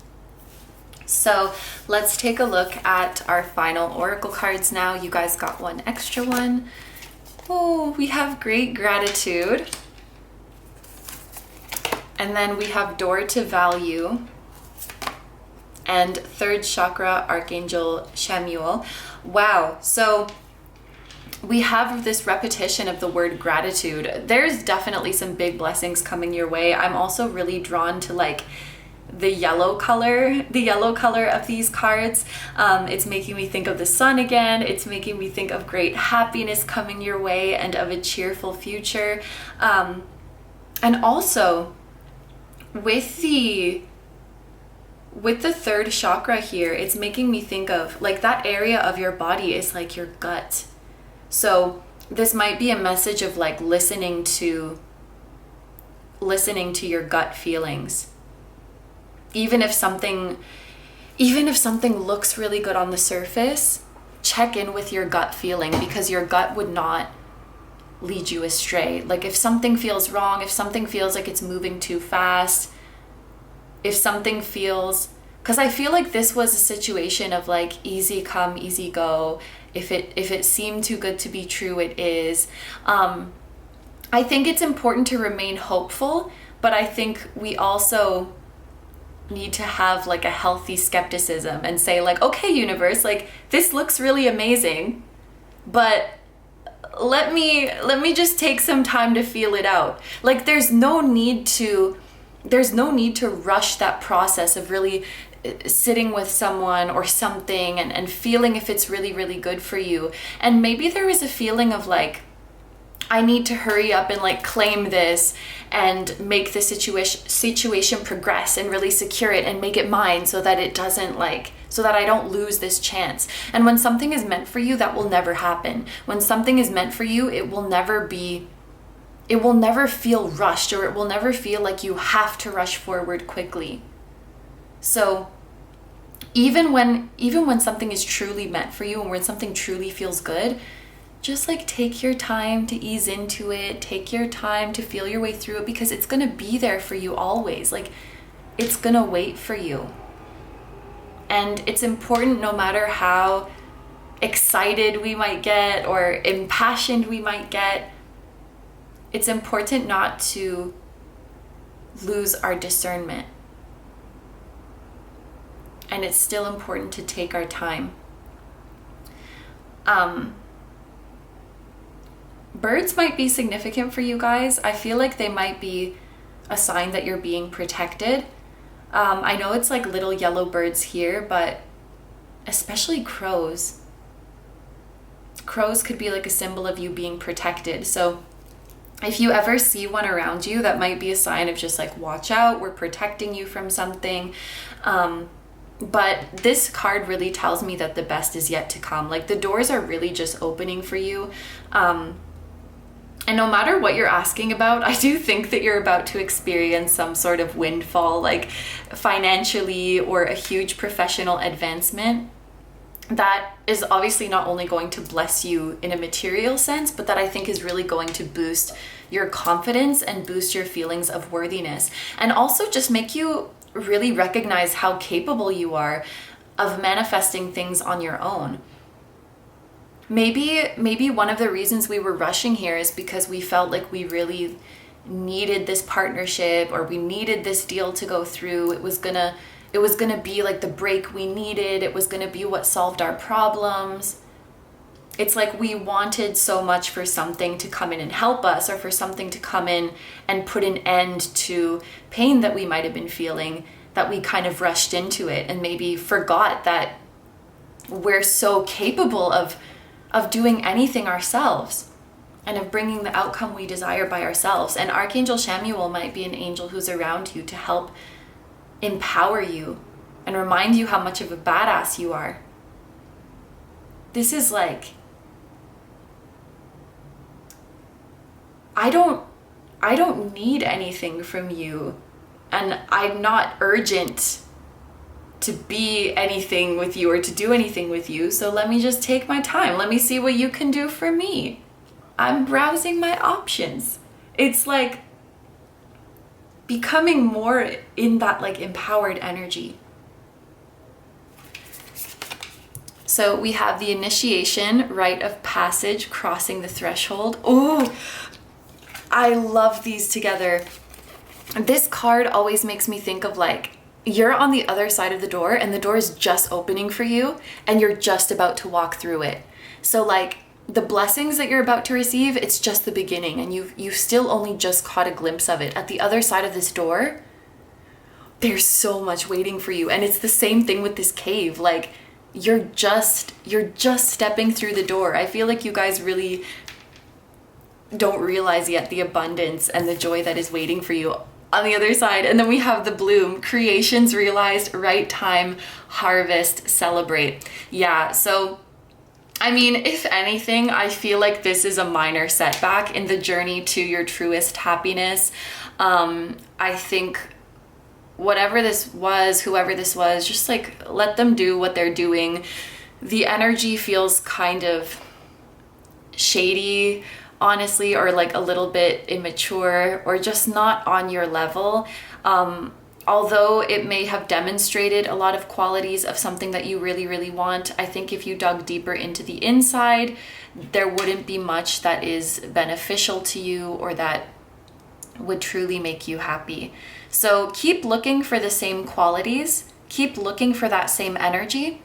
So let's take a look at our final oracle cards now. You guys got one extra one. Oh, we have great gratitude. And then we have door to value. And third chakra, Archangel Chamuel. Wow, so we have this repetition of the word gratitude. There's definitely some big blessings coming your way. I'm also really drawn to like the yellow color of these cards. It's making me think of the sun again. It's making me think of great happiness coming your way and of a cheerful future. And also with the third chakra here, it's making me think of like that area of your body is like your gut. So this might be a message of like listening to your gut feelings. Even if something looks really good on the surface, check in with your gut feeling, because your gut would not lead you astray. Like if something feels wrong, if something feels like it's moving too fast, if something feels, because I feel like this was a situation of like easy come, easy go. If it seemed too good to be true, it is. I think it's important to remain hopeful, but I think we also need to have like a healthy skepticism and say like, okay, universe, like this looks really amazing, but let me just take some time to feel it out. Like there's no need to rush that process of really sitting with someone or something and feeling if it's really, really good for you. And maybe there was a feeling of like, I need to hurry up and like claim this and make the situation progress and really secure it and make it mine so that it doesn't so that I don't lose this chance. And when something is meant for you, that will never happen. When something is meant for you, it will never feel rushed, or it will never feel like you have to rush forward quickly. So even when something is truly meant for you and when something truly feels good, just like take your time to ease into it, take your time to feel your way through it, because it's going to be there for you always. Like it's going to wait for you. And it's important, no matter how excited we might get or impassioned we might get, it's important not to lose our discernment. And it's still important to take our time. Birds might be significant for you guys. I feel like they might be a sign that you're being protected. I know it's like little yellow birds here, but especially crows. Crows could be like a symbol of you being protected. So if you ever see one around you, that might be a sign of just like, watch out, we're protecting you from something. But this card really tells me that the best is yet to come. Like the doors are really just opening for you. And no matter what you're asking about, I do think that you're about to experience some sort of windfall, like financially, or a huge professional advancement that is obviously not only going to bless you in a material sense, but that I think is really going to boost your confidence and boost your feelings of worthiness, and also just make you really recognize how capable you are of manifesting things on your own. Maybe one of the reasons we were rushing here is because we felt like we really needed this partnership, or we needed this deal to go through. It was gonna be like the break we needed. It was gonna be what solved our problems. It's like we wanted so much for something to come in and help us, or for something to come in and put an end to pain that we might have been feeling, that we kind of rushed into it and maybe forgot that we're so capable of doing anything ourselves and of bringing the outcome we desire by ourselves. And Archangel Shamuel might be an angel who's around you to help empower you and remind you how much of a badass you are. This is like, I don't need anything from you, and I'm not urgent to be anything with you or to do anything with you, so let me just take my time. Let me see what you can do for me. I'm browsing my options. It's like becoming more in that like empowered energy. So we have the initiation, rite of passage, crossing the threshold. Oh, I love these together. This card always makes me think of like, you're on the other side of the door and the door is just opening for you and you're just about to walk through it. So like the blessings that you're about to receive, it's just the beginning, and you've still only just caught a glimpse of it. At the other side of this door, there's so much waiting for you. And it's the same thing with this cave. Like you're just stepping through the door. I feel like you guys really don't realize yet the abundance and the joy that is waiting for you on the other side. And then we have the bloom, creations realized, right time, harvest, celebrate. Yeah, so I mean, if anything, I feel like this is a minor setback in the journey to your truest happiness. I think whatever this was, whoever this was, just like let them do what they're doing. The energy feels kind of shady, honestly, or like a little bit immature, or just not on your level. although it may have demonstrated a lot of qualities of something that you really, really want, I think if you dug deeper into the inside, there wouldn't be much that is beneficial to you or that would truly make you happy. So keep looking for the same qualities, keep looking for that same energy,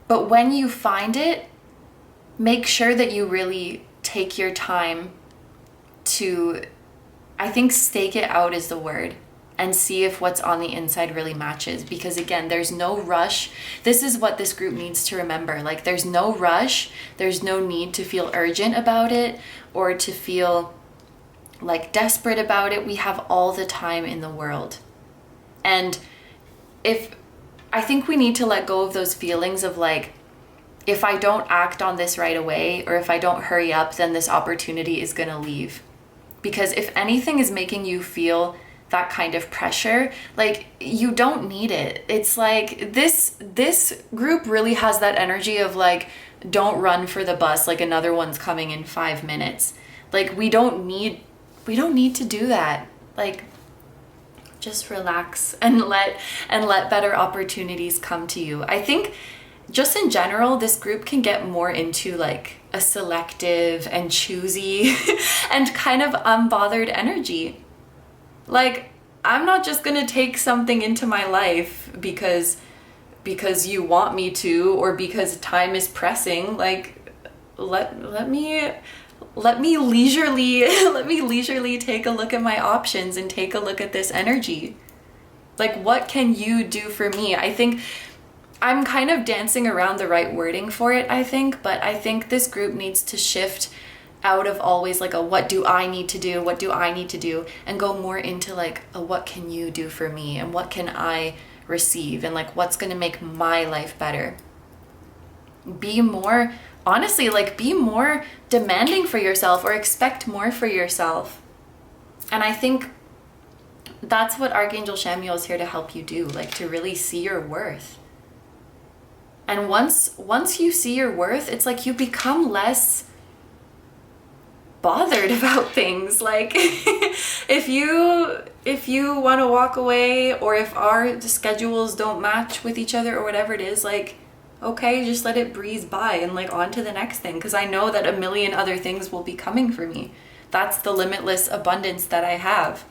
but when you find it, make sure that you really take your time to, I think stake it out is the word, and see if what's on the inside really matches. Because again, there's no rush. This is what this group needs to remember. Like, there's no rush. There's no need to feel urgent about it or to feel like desperate about it. We have all the time in the world. And I think we need to let go of those feelings of like, if I don't act on this right away, or if I don't hurry up, then this opportunity is gonna leave. Because if anything is making you feel that kind of pressure, like, you don't need it. It's like this group really has that energy of like, don't run for the bus, like another one's coming in 5 minutes. Like, we don't need to do that. Like, just relax and let better opportunities come to you. I think just in general, this group can get more into like a selective and choosy and kind of unbothered energy. Like, I'm not just gonna take something into my life because you want me to, or because time is pressing. Like, let me leisurely take a look at my options and take a look at this energy. Like, what can you do for me? I think I'm kind of dancing around the right wording for it, I think, but I think this group needs to shift out of always like a what do I need to do, and go more into like a what can you do for me, and what can I receive, and like what's going to make my life better. Be more, honestly, like be more demanding for yourself, or expect more for yourself. And I think that's what Archangel Chamuel is here to help you do, like to really see your worth. And once you see your worth, it's like you become less bothered about things. Like if you want to walk away, or if our schedules don't match with each other or whatever it is, like, okay, just let it breeze by and like on to the next thing, because I know that a million other things will be coming for me. That's the limitless abundance that I have.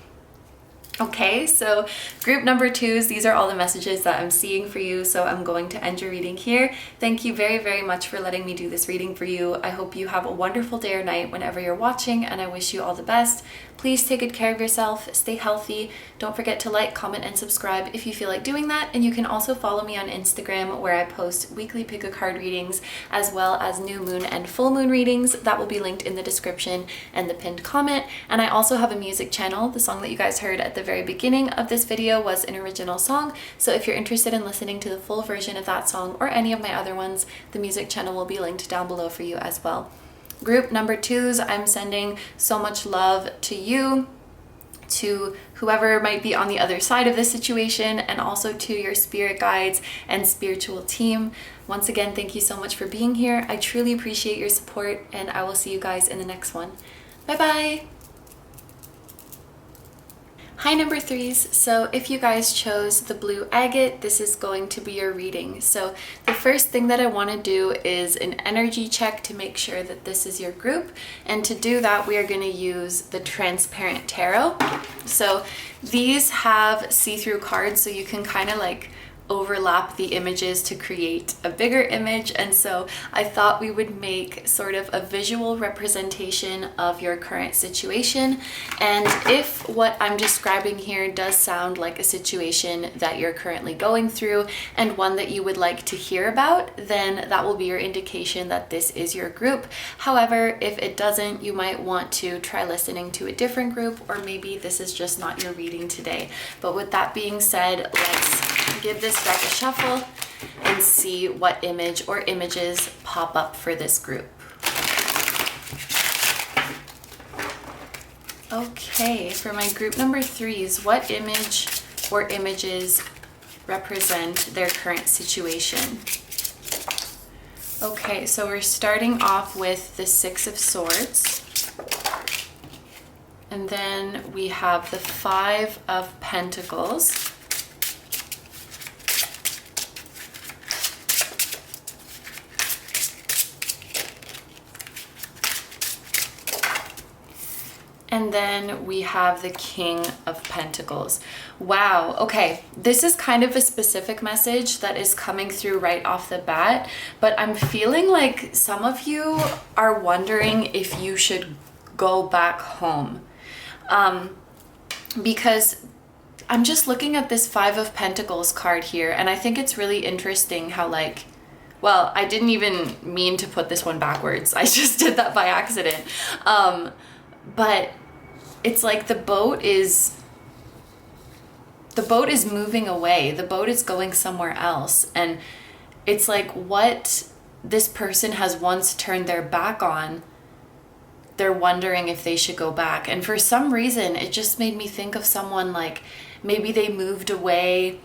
Okay, so group number 2s, these are all the messages that I'm seeing for you, so I'm going to end your reading here. Thank you very, very much for letting me do this reading for you. I hope you have a wonderful day or night whenever you're watching, and I wish you all the best. Please take good care of yourself, stay healthy. Don't forget to like, comment, and subscribe if you feel like doing that, and you can also follow me on Instagram, where I post weekly pick a card readings, as well as new moon and full moon readings. That will be linked in the description and the pinned comment. And I also have a music channel. The song that you guys heard at the very beginning of this video was an original song, so if you're interested in listening to the full version of that song or any of my other ones, the music channel will be linked down below for you as well. Group number 2s, I'm sending so much love to you, to whoever might be on the other side of this situation, and also to your spirit guides and spiritual team. Once again, thank you so much for being here. I truly appreciate your support, and I will see you guys in the next one. Bye bye. Hi number 3s, so if you guys chose the blue agate, this is going to be your reading. So the first thing that I want to do is an energy check to make sure that this is your group, and to do that we are going to use the transparent tarot. So these have see-through cards, so you can kind of like overlap the images to create a bigger image, and so I thought we would make sort of a visual representation of your current situation. And if what I'm describing here does sound like a situation that you're currently going through and one that you would like to hear about, then that will be your indication that this is your group. However, if it doesn't, you might want to try listening to a different group, or maybe this is just not your reading today. But with that being said, let's give this deck a shuffle and see what image or images pop up for this group. Okay, for my group number 3s, what image or images represent their current situation? Okay, so we're starting off with the 6 of Swords, and then we have the 5 of Pentacles, And then we have the King of Pentacles. Wow, okay, this is kind of a specific message that is coming through right off the bat, but I'm feeling like some of you are wondering if you should go back home. Because I'm just looking at this Five of Pentacles card here, and I think it's really interesting how like, well, I didn't even mean to put this one backwards. I just did that by accident. But it's like the boat is moving away. The boat is going somewhere else. And it's like what this person has once turned their back on, they're wondering if they should go back. And for some reason, it just made me think of someone like maybe they moved away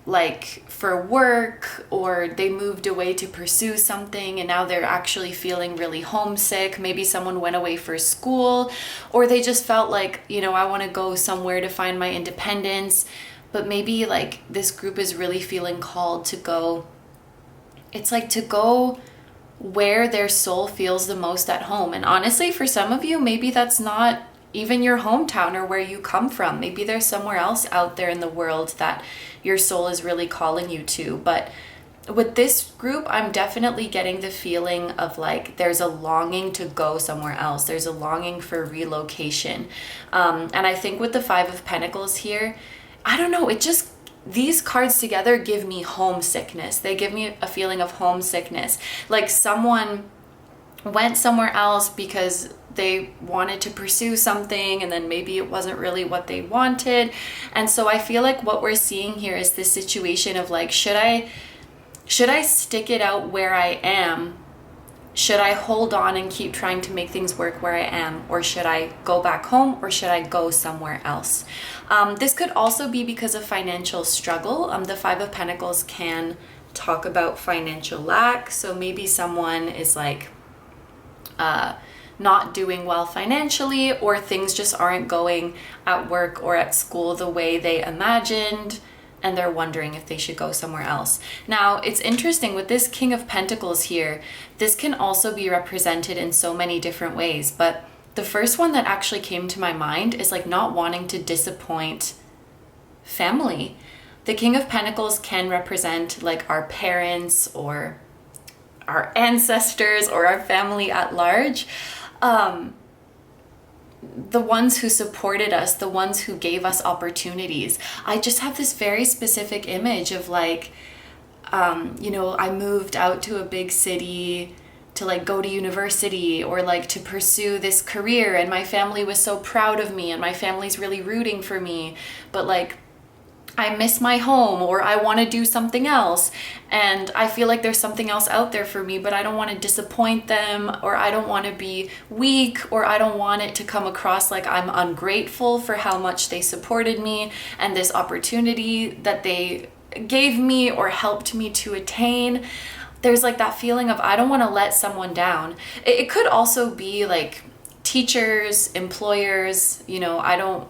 like for work, or they moved away to pursue something and now they're actually feeling really homesick. Maybe someone went away for school, or they just felt like, you know, I want to go somewhere to find my independence. But maybe like this group is really feeling called to go, it's like to go where their soul feels the most at home. And honestly, for some of you, maybe that's not even your hometown or where you come from. Maybe there's somewhere else out there in the world that your soul is really calling you to. But with this group, I'm definitely getting the feeling of like there's a longing to go somewhere else. There's a longing for relocation. And I think with the Five of Pentacles here, I don't know, it just, these cards together give me homesickness. They give me a feeling of homesickness. Like someone went somewhere else because they wanted to pursue something, and then maybe it wasn't really what they wanted. And so I feel like what we're seeing here is this situation of like, should I stick it out where I am? Should I hold on and keep trying to make things work where I am? Or should I go back home, or should I go somewhere else? This could also be because of financial struggle. The Five of Pentacles can talk about financial lack. So maybe someone is like, not doing well financially, or things just aren't going at work or at school the way they imagined, and they're wondering if they should go somewhere else. Now, it's interesting with this King of Pentacles here, this can also be represented in so many different ways, but the first one that actually came to my mind is like not wanting to disappoint family. The King of Pentacles can represent like our parents or our ancestors or our family at large. The ones who supported us, the ones who gave us opportunities. I just have this very specific image of like, you know, I moved out to a big city to like go to university or like to pursue this career, and my family was so proud of me and my family's really rooting for me, but like I miss my home, or I want to do something else, and I feel like there's something else out there for me, but I don't want to disappoint them, or I don't want to be weak, or I don't want it to come across like I'm ungrateful for how much they supported me and this opportunity that they gave me or helped me to attain. There's like that feeling of I don't want to let someone down. It could also be like teachers, employers, you know, I don't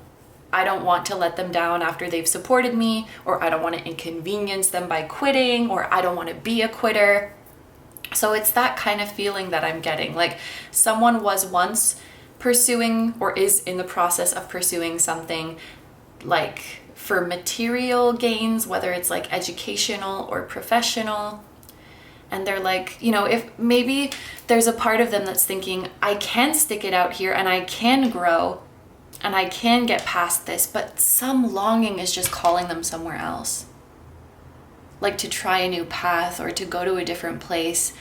want to let them down after they've supported me, or I don't want to inconvenience them by quitting, or I don't want to be a quitter. So it's that kind of feeling that I'm getting. Like someone was once pursuing or is in the process of pursuing something like for material gains, whether it's like educational or professional. And they're like, you know, if maybe there's a part of them that's thinking, I can stick it out here and I can grow and I can get past this, but some longing is just calling them somewhere else. Like to try a new path or to go to a different place.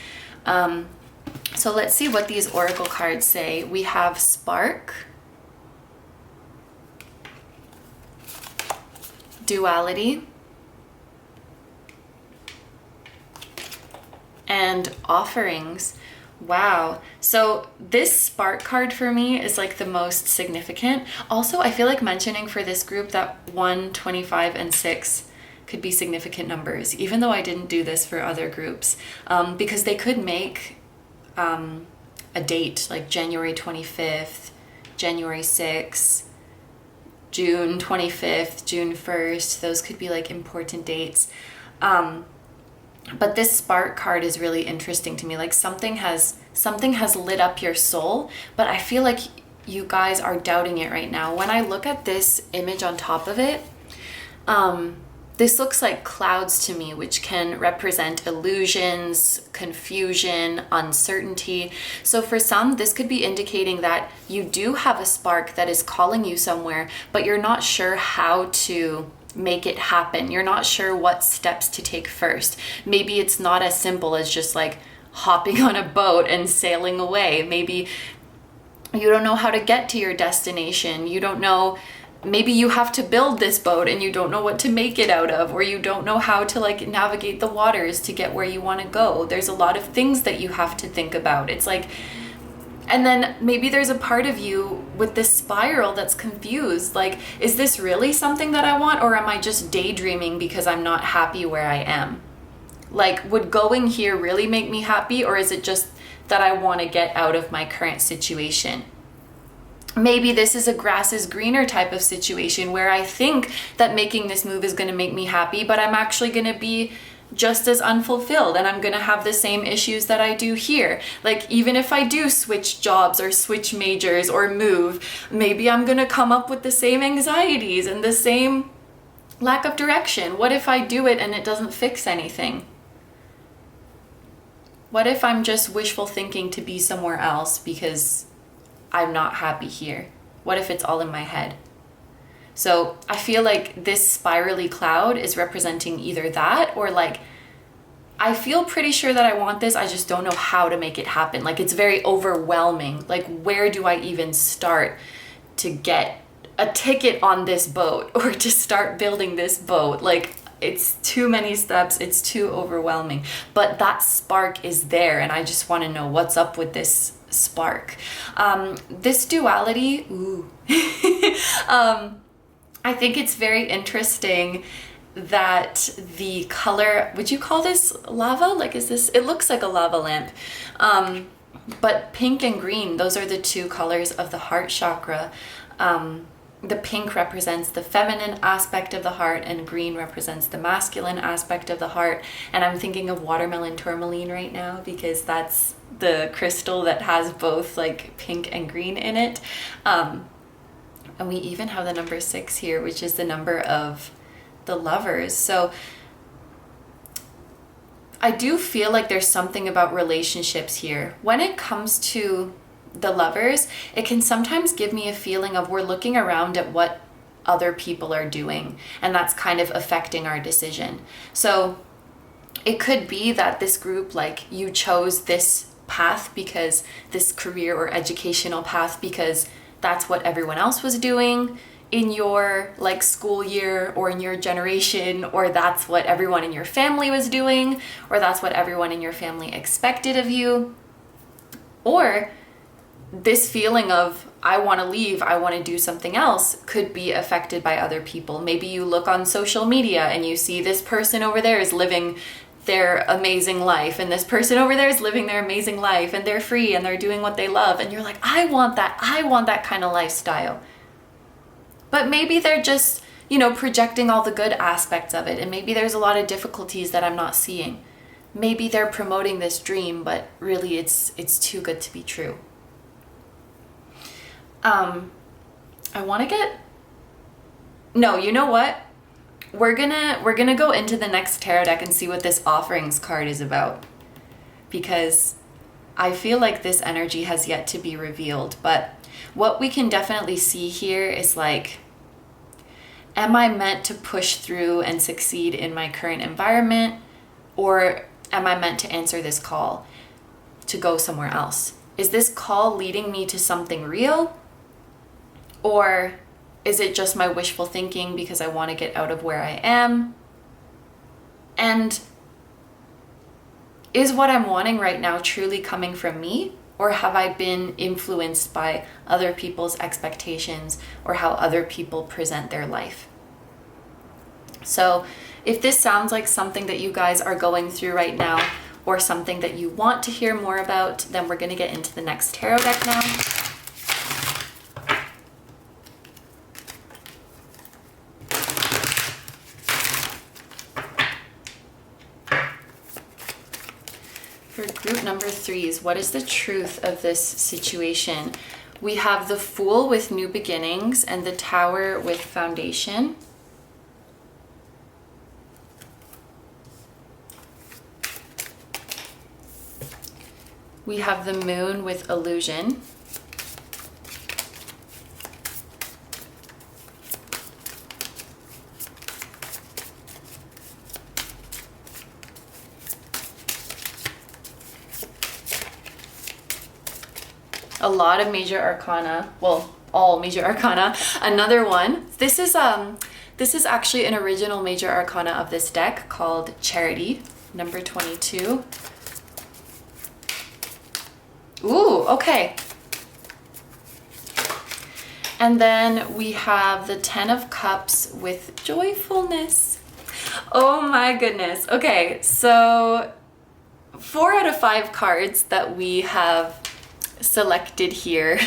So let's see what these oracle cards say. We have spark, duality, and offerings. Wow. So this spark card for me is like the most significant. Also, I feel like mentioning for this group that 1, 25, and 6 could be significant numbers, even though I didn't do this for other groups, because they could make a date like January 25th, January 6th, June 25th, June 1st. Those could be like important dates. But this spark card is really interesting to me. Like something has lit up your soul, but I feel like you guys are doubting it right now. When I look at this image on top of it, this looks like clouds to me, which can represent illusions, confusion, uncertainty. So for some, this could be indicating that you do have a spark that is calling you somewhere, but you're not sure how to make it happen. You're not sure what steps to take first. Maybe it's not as simple as just like hopping on a boat and sailing away. Maybe you don't know how to get to your destination. You don't know, maybe you have to build this boat and you don't know what to make it out of, or you don't know how to like navigate the waters to get where you want to go. There's a lot of things that you have to think about. It's like, and then maybe there's a part of you with this spiral that's confused. Like, is this really something that I want, or am I just daydreaming because I'm not happy where I am? Like, would going here really make me happy, or is it just that I want to get out of my current situation? Maybe this is a grass is greener type of situation where I think that making this move is going to make me happy, but I'm actually going to be just as unfulfilled and I'm going to have the same issues that I do here. Like, even if I do switch jobs or switch majors or move, maybe I'm going to come up with the same anxieties and the same lack of direction. What if I do it and it doesn't fix anything? What if I'm just wishful thinking to be somewhere else because I'm not happy here? What if it's all in my head? So I feel like this spirally cloud is representing either that, or like, I feel pretty sure that I want this, I just don't know how to make it happen. Like, it's very overwhelming. Like, where do I even start to get a ticket on this boat or to start building this boat? Like, it's too many steps, it's too overwhelming. But that spark is there, and I just want to know what's up with this spark. This duality, I think it's very interesting that the color, would you call this lava? Like, is this, it looks like a lava lamp. But pink and green, those are the two colors of the heart chakra. The pink represents the feminine aspect of the heart and green represents the masculine aspect of the heart. And I'm thinking of watermelon tourmaline right now because that's the crystal that has both like pink and green in it. And we even have the number 6 here, which is the number of the lovers. So I do feel like there's something about relationships here. When it comes to the lovers, it can sometimes give me a feeling of we're looking around at what other people are doing, and that's kind of affecting our decision. So it could be that this group, like, you chose this path because this career or educational path because that's what everyone else was doing in your like school year or in your generation, or that's what everyone in your family was doing, or that's what everyone in your family expected of you. Or this feeling of I want to leave, I want to do something else could be affected by other people. Maybe you look on social media and you see this person over there is living their amazing life, and this person over there is living their amazing life, and they're free and they're doing what they love, and you're like, I want that kind of lifestyle. But maybe they're just, projecting all the good aspects of it, and maybe there's a lot of difficulties that I'm not seeing. Maybe they're promoting this dream, but really it's too good to be true. I want to get, no, you know what? We're gonna go into the next tarot deck and see what this offerings card is about, because I feel like this energy has yet to be revealed. But what we can definitely see here is like, am I meant to push through and succeed in my current environment, or am I meant to answer this call to go somewhere else? Is this call leading me to something real, or is it just my wishful thinking because I want to get out of where I am? And is what I'm wanting right now truly coming from me, or have I been influenced by other people's expectations or how other people present their life? So if this sounds like something that you guys are going through right now, or something that you want to hear more about, then we're going to get into the next tarot deck now. For group number 3s, what is the truth of this situation? We have the Fool with New Beginnings and the Tower with Foundation. We have the Moon with Illusion. A lot of major arcana, well, all major arcana. Another one, this is actually an original major arcana of this deck called Charity, number 22. Ooh, okay. And then we have the 10 of Cups with Joyfulness. Oh my goodness. Okay, so 4 out of 5 cards that we have selected here,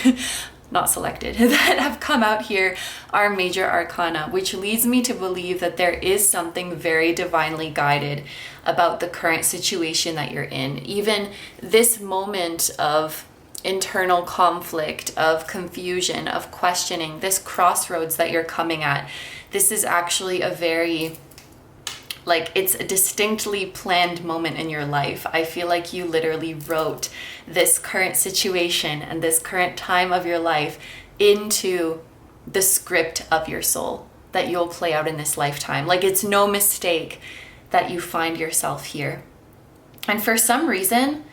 not selected, that have come out here are major arcana, which leads me to believe that there is something very divinely guided about the current situation that you're in. Even this moment of internal conflict, of confusion, of questioning, this crossroads that you're coming at, this is actually a very, like, it's a distinctly planned moment in your life. I feel like you literally wrote this current situation and this current time of your life into the script of your soul that you'll play out in this lifetime. Like, it's no mistake that you find yourself here. And for some reason,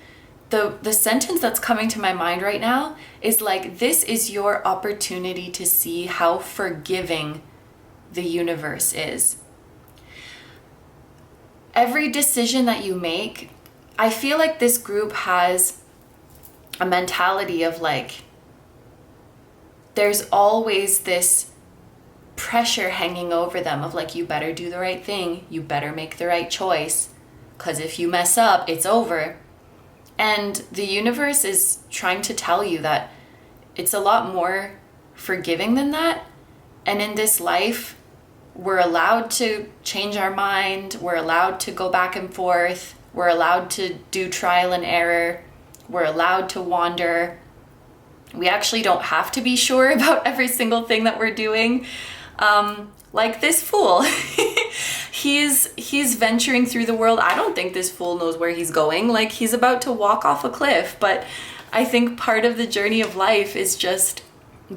the sentence that's coming to my mind right now is like, this is your opportunity to see how forgiving the universe is. Every decision that you make, I feel like this group has a mentality of like, there's always this pressure hanging over them of like, you better do the right thing, you better make the right choice, because if you mess up, it's over. And the universe is trying to tell you that it's a lot more forgiving than that. And in this life, we're allowed to change our mind, we're allowed to go back and forth, we're allowed to do trial and error, we're allowed to wander. We actually don't have to be sure about every single thing that we're doing. Like this fool, he's venturing through the world. I don't think this fool knows where he's going. Like, he's about to walk off a cliff. But I think part of the journey of life is just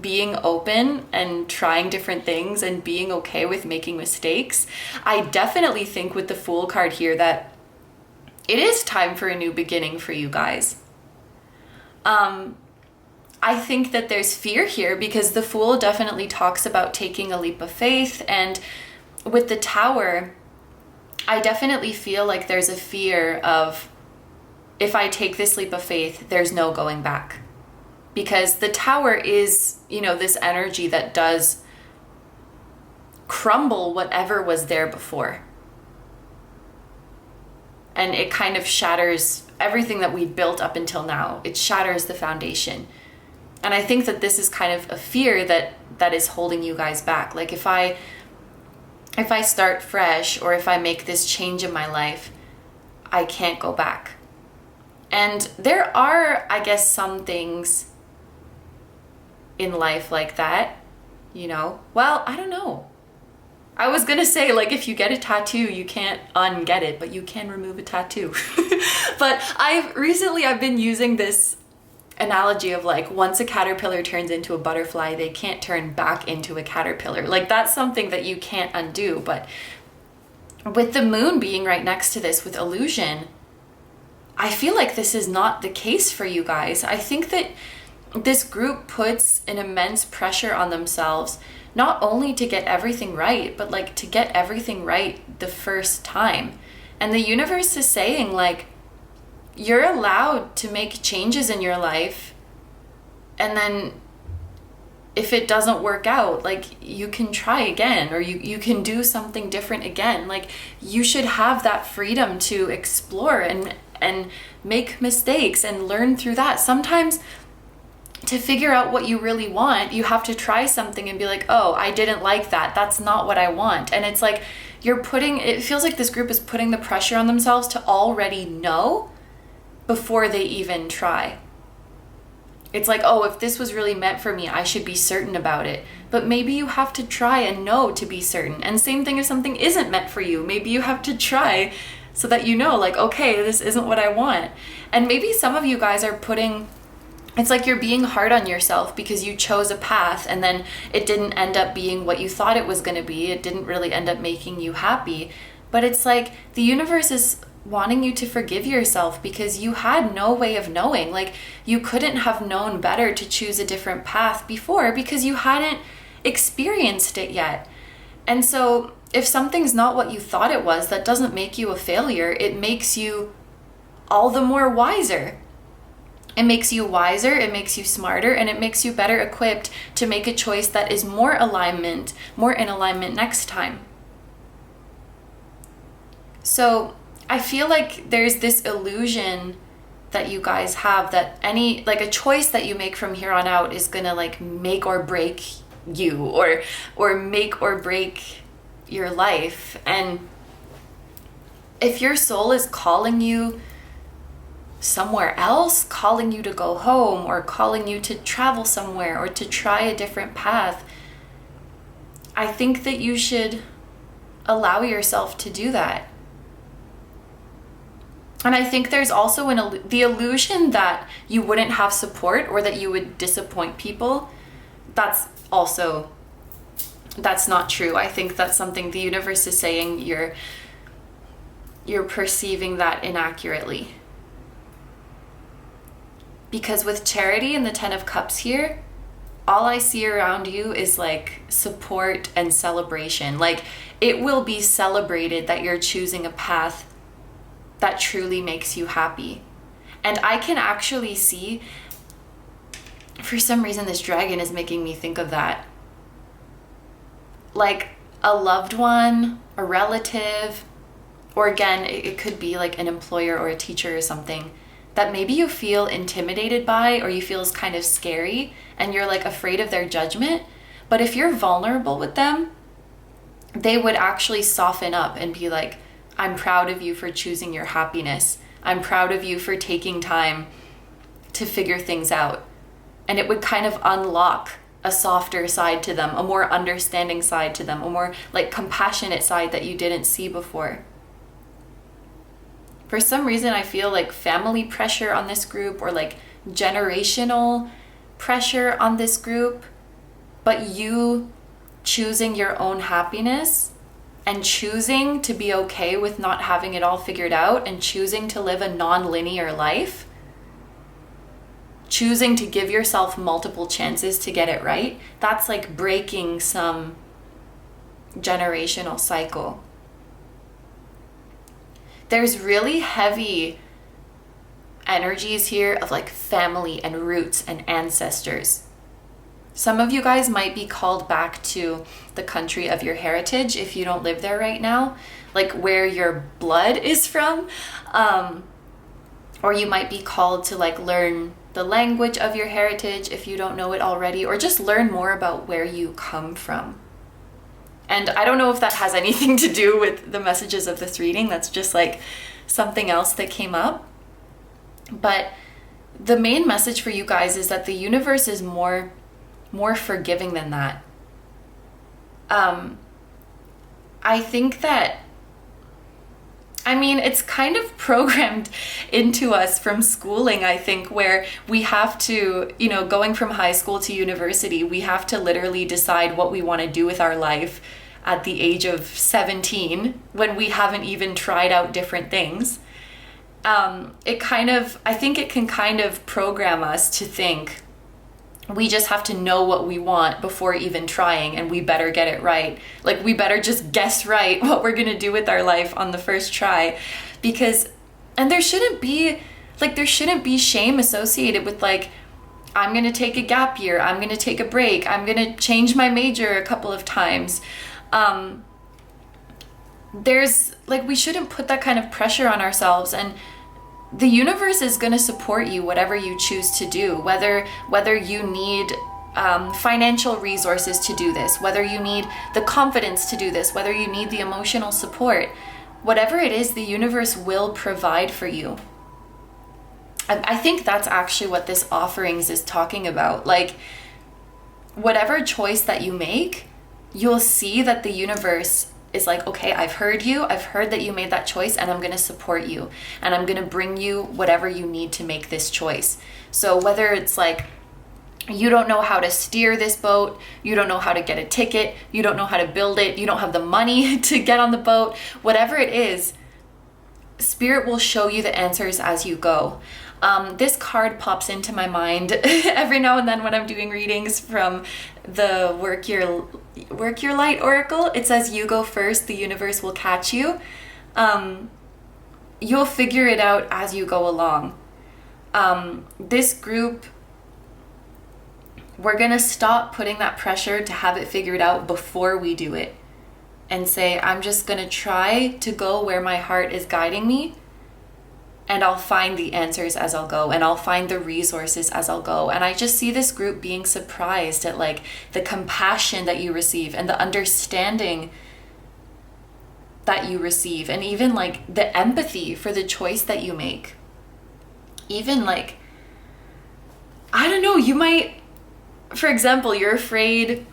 being open and trying different things and being okay with making mistakes. I definitely think with the Fool card here that it is time for a new beginning for you guys. I think that there's fear here because the Fool definitely talks about taking a leap of faith. And with the Tower, I definitely feel like there's a fear of, if I take this leap of faith, there's no going back. Because the Tower is, you know, this energy that does crumble whatever was there before. And it kind of shatters everything that we built up until now. It shatters the foundation. And I think that this is kind of a fear that is holding you guys back. Like, if I start fresh, or if I make this change in my life, I can't go back. And there are, I guess, some things in life like that, you know. Well, I don't know. I was gonna say, like, if you get a tattoo, you can't unget it, but you can remove a tattoo. But I've been using this analogy of like, once a caterpillar turns into a butterfly, they can't turn back into a caterpillar. Like, that's something that you can't undo. But with the Moon being right next to this with Illusion, I feel like this is not the case for you guys. I think that this group puts an immense pressure on themselves, not only to get everything right, but like to get everything right the first time. And the universe is saying, like, you're allowed to make changes in your life, and then if it doesn't work out, like, you can try again, or you can do something different again. Like, you should have that freedom to explore and make mistakes and learn through that. Sometimes to figure out what you really want, you have to try something and be like, oh, I didn't like that. That's not what I want. And it's like, it feels like this group is putting the pressure on themselves to already know before they even try. It's like, oh, if this was really meant for me, I should be certain about it. But maybe you have to try and know to be certain. And same thing if something isn't meant for you. Maybe you have to try so that you know, like, okay, this isn't what I want. And maybe some of you guys are it's like you're being hard on yourself because you chose a path and then it didn't end up being what you thought it was going to be. It didn't really end up making you happy. But it's like the universe is wanting you to forgive yourself because you had no way of knowing. Like, you couldn't have known better to choose a different path before because you hadn't experienced it yet. And so if something's not what you thought it was, that doesn't make you a failure. It makes you all the more wiser. It makes you wiser, it makes you smarter, and it makes you better equipped to make a choice that is more in alignment next time. So I feel like there's this illusion that you guys have that a choice that you make from here on out is gonna like make or break you or make or break your life. And if your soul is calling you somewhere else, calling you to go home or calling you to travel somewhere or to try a different path, I think that you should allow yourself to do that. And I think there's also the illusion that you wouldn't have support or that you would disappoint people. That's not true. I think that's something the universe is saying you're perceiving that inaccurately. Because with Charity and the 10 of Cups here, all I see around you is like support and celebration. Like, it will be celebrated that you're choosing a path that truly makes you happy. And I can actually see, for some reason, this dragon is making me think of that. Like a loved one, a relative, or again, it could be like an employer or a teacher or something that maybe you feel intimidated by or you feel is kind of scary and you're like afraid of their judgment. But if you're vulnerable with them, they would actually soften up and be like, I'm proud of you for choosing your happiness. I'm proud of you for taking time to figure things out. And it would kind of unlock a softer side to them, a more understanding side to them, a more like compassionate side that you didn't see before. For some reason, I feel like family pressure on this group or like generational pressure on this group, but you choosing your own happiness and choosing to be okay with not having it all figured out and choosing to live a non-linear life, choosing to give yourself multiple chances to get it right, that's like breaking some generational cycle. There's really heavy energies here of like family and roots and ancestors. Some of you guys might be called back to the country of your heritage if you don't live there right now, like where your blood is from. Or you might be called to like learn the language of your heritage if you don't know it already, or just learn more about where you come from. And I don't know if that has anything to do with the messages of this reading. That's just like something else that came up. But the main message for you guys is that the universe is more forgiving than that. I think that, it's kind of programmed into us from schooling, I think, where we have to, going from high school to university, we have to literally decide what we want to do with our life at the age of 17 when we haven't even tried out different things. I think it can kind of program us to think we just have to know what we want before even trying, and we better get it right. Like, we better just guess right what we're gonna do with our life on the first try. And there shouldn't be shame associated with like, I'm gonna take a gap year, I'm gonna take a break, I'm gonna change my major a couple of times. We shouldn't put that kind of pressure on ourselves, and the universe is going to support you whatever you choose to do, whether you need financial resources to do this, whether you need the confidence to do this, whether you need the emotional support. Whatever it is, the universe will provide for you. I think that's actually what this offerings is talking about. Like, whatever choice that you make, you'll see that the universe is like, okay, I've heard you. I've heard that you made that choice, and I'm going to support you. And I'm going to bring you whatever you need to make this choice. So whether it's like, you don't know how to steer this boat, you don't know how to get a ticket, you don't know how to build it, you don't have the money to get on the boat, whatever it is, Spirit will show you the answers as you go. This card pops into my mind every now and then when I'm doing readings from the Work Your Light Oracle. It says, you go first, the universe will catch you. You'll figure it out as you go along. This group, we're gonna stop putting that pressure to have it figured out before we do it, and say, I'm just gonna try to go where my heart is guiding me, and I'll find the answers as I'll go, and I'll find the resources as I'll go. And I just see this group being surprised at like the compassion that you receive and the understanding that you receive, and even like the empathy for the choice that you make. Even like, I don't know, you might, for example, you're afraid,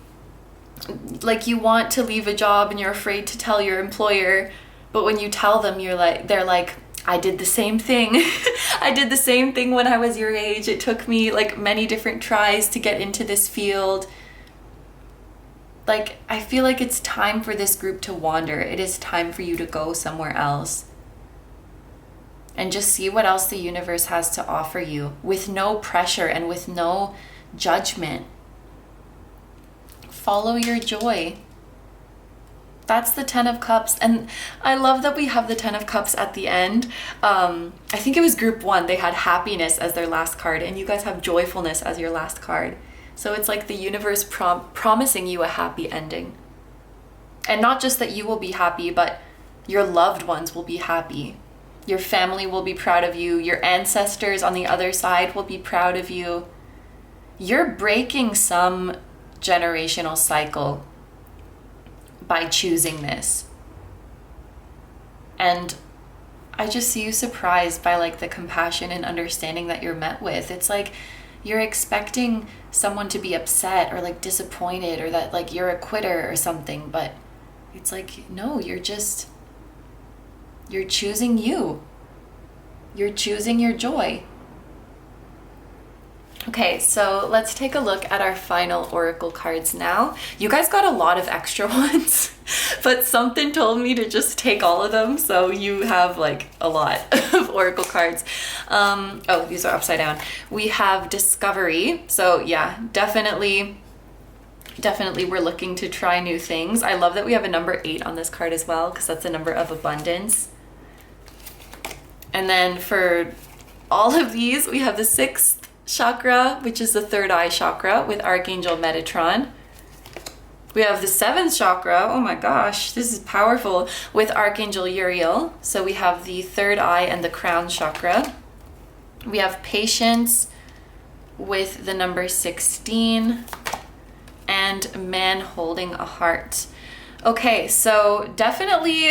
like you want to leave a job and you're afraid to tell your employer, but when you tell them, they're like, I did the same thing. I did the same thing when I was your age. It took me like many different tries to get into this field. Like, I feel like it's time for this group to wander. It is time for you to go somewhere else and just see what else the universe has to offer you, with no pressure and with no judgment. Follow your joy. That's the 10 of Cups. And I love that we have the 10 of Cups at the end. I think it was group 1. They had happiness as their last card, and you guys have joyfulness as your last card. So it's like the universe promising you a happy ending. And not just that you will be happy, but your loved ones will be happy. Your family will be proud of you. Your ancestors on the other side will be proud of you. You're breaking some generational cycle by choosing this. And I just see you surprised by like the compassion and understanding that you're met with. It's like you're expecting someone to be upset or like disappointed, or that like you're a quitter or something, but it's like, no, you're choosing you. You're choosing your joy. Okay, so let's take a look at our final oracle cards now. You guys got a lot of extra ones, but something told me to just take all of them, so you have like a lot of oracle cards. Oh, these are upside down. We have Discovery. So yeah, definitely we're looking to try new things. I love that we have a number 8 on this card as well, because that's a number of abundance. And then for all of these, we have the 6th chakra, which is the third eye chakra, with Archangel Metatron. We have the 7th chakra, oh my gosh, this is powerful, with Archangel Uriel. So we have the third eye and the crown chakra. We have Patience with the number 16, and Man Holding a Heart. Okay, so definitely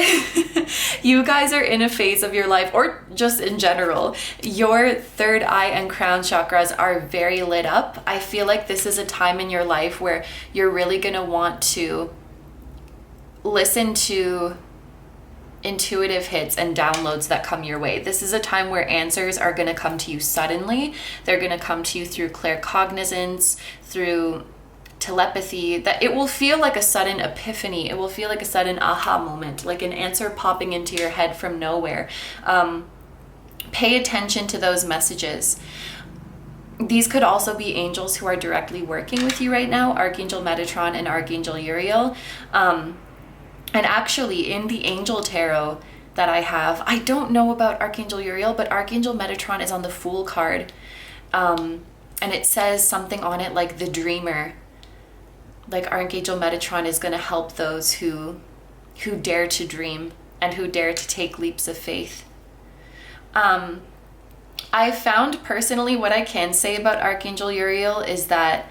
you guys are in a phase of your life, or just in general, your third eye and crown chakras are very lit up. I feel like this is a time in your life where you're really gonna want to listen to intuitive hits and downloads that come your way. This is a time where answers are gonna come to you suddenly. They're gonna come to you through claircognizance, through telepathy, that it will feel like a sudden epiphany. It will feel like a sudden aha moment, like an answer popping into your head from nowhere. Pay attention to those messages. These could also be angels who are directly working with you right now, Archangel Metatron and Archangel Uriel. And actually in the angel tarot that I have, I don't know about Archangel Uriel, but Archangel Metatron is on the Fool card. And it says something on it like the dreamer. Like Archangel Metatron is going to help those who dare to dream and who dare to take leaps of faith. I found personally, what I can say about Archangel Uriel is that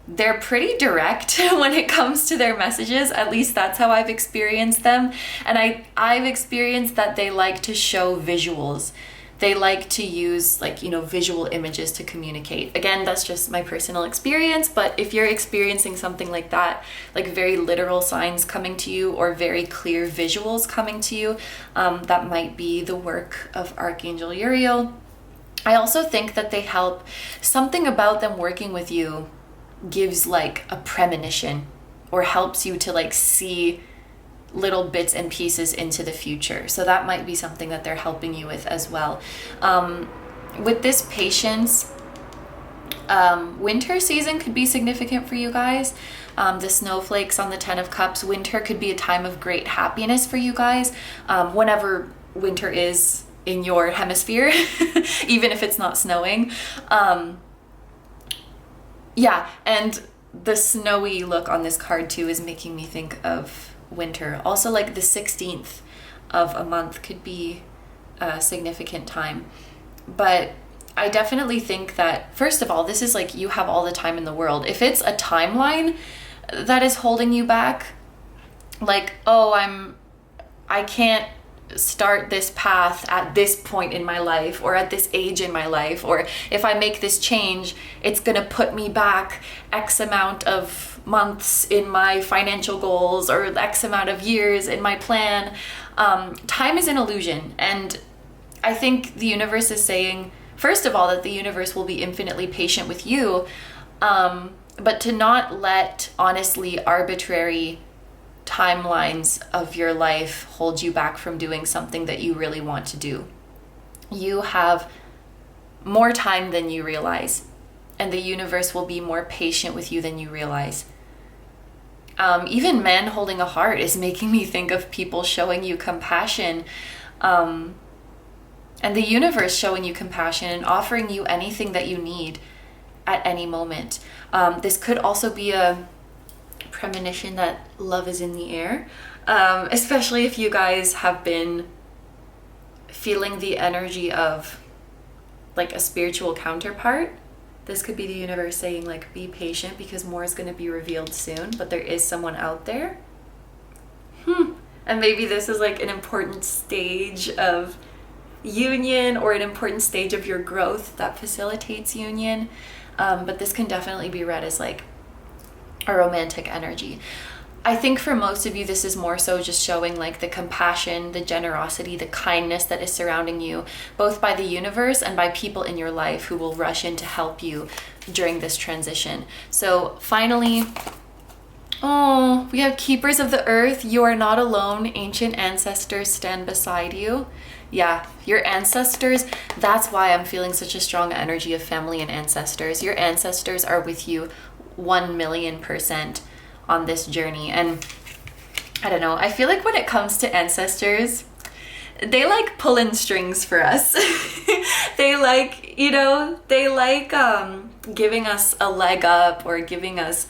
they're pretty direct when it comes to their messages. At least that's how I've experienced them. And I've experienced that they like to show visuals. they like to use like, you know, visual images to communicate. Again, that's just my personal experience, but if you're experiencing something like that, like very literal signs coming to you or very clear visuals coming to you, that might be the work of Archangel Uriel. I also think that they help, something about them working with you gives like a premonition or helps you to like see little bits and pieces into the future. So that might be something that they're helping you with as well. With this patience, winter season could be significant for you guys. The snowflakes on the 10 of Cups, winter could be a time of great happiness for you guys. Whenever winter is in your hemisphere, even if it's not snowing. Yeah, and the snowy look on this card too is making me think of winter. Also, like the 16th of a month could be a significant time. But I definitely think that, first of all, this is like you have all the time in the world. If it's a timeline that is holding you back, like, oh, I can't start this path at this point in my life or at this age in my life, or if I make this change, it's gonna put me back X amount of months in my financial goals or X amount of years in my plan. Time is an illusion, and I think the universe is saying, first of all, that the universe will be infinitely patient with you, but to not let honestly arbitrary timelines of your life hold you back from doing something that you really want to do. You have more time than you realize, and the universe will be more patient with you than you realize. Even men holding a heart is making me think of people showing you compassion, and the universe showing you compassion and offering you anything that you need at any moment. This could also be a premonition that love is in the air, especially if you guys have been feeling the energy of like a spiritual counterpart. This could be the universe saying like, be patient because more is going to be revealed soon, but there is someone out there. And maybe this is like an important stage of union or an important stage of your growth that facilitates union. But this can definitely be read as like a romantic energy. I think for most of you, this is more so just showing like the compassion, the generosity, the kindness that is surrounding you, both by the universe and by people in your life who will rush in to help you during this transition. So finally, oh, we have Keepers of the Earth. You are not alone. Ancient ancestors stand beside you. Yeah, your ancestors, that's why I'm feeling such a strong energy of family and ancestors. Your ancestors are with you 1,000,000% on this journey. And I don't know, I feel like when it comes to ancestors, they like pulling strings for us. They like, you know, they like giving us a leg up or giving us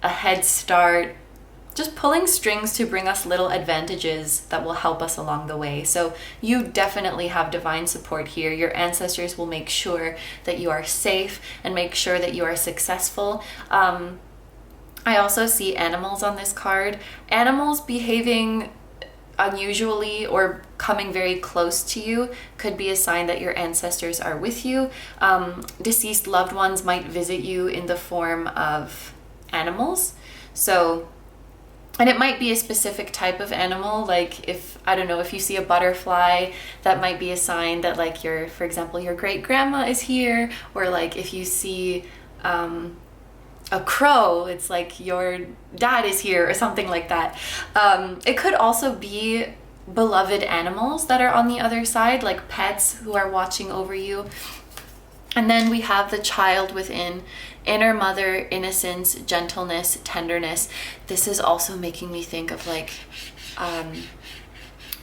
a head start, just pulling strings to bring us little advantages that will help us along the way. So you definitely have divine support here. Your ancestors will make sure that you are safe and make sure that you are successful. I also see animals on this card. Animals behaving unusually or coming very close to you could be a sign that your ancestors are with you. Deceased loved ones might visit you in the form of animals. So, and it might be a specific type of animal. Like if, I don't know, if you see a butterfly, that might be a sign that like your, for example, your great grandma is here. Or like if you see a crow, it's like your dad is here or something like that. It could also be beloved animals that are on the other side, like pets who are watching over you. And then we have the child within, inner mother, innocence, gentleness, tenderness. This is also making me think of like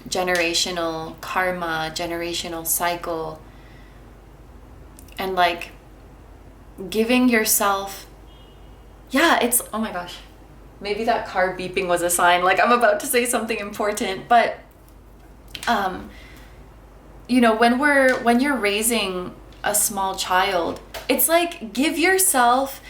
generational karma, generational cycle, and like giving yourself, yeah, it's, oh my gosh, maybe that car beeping was a sign, like I'm about to say something important, but you know, when you're raising a small child, it's like give yourself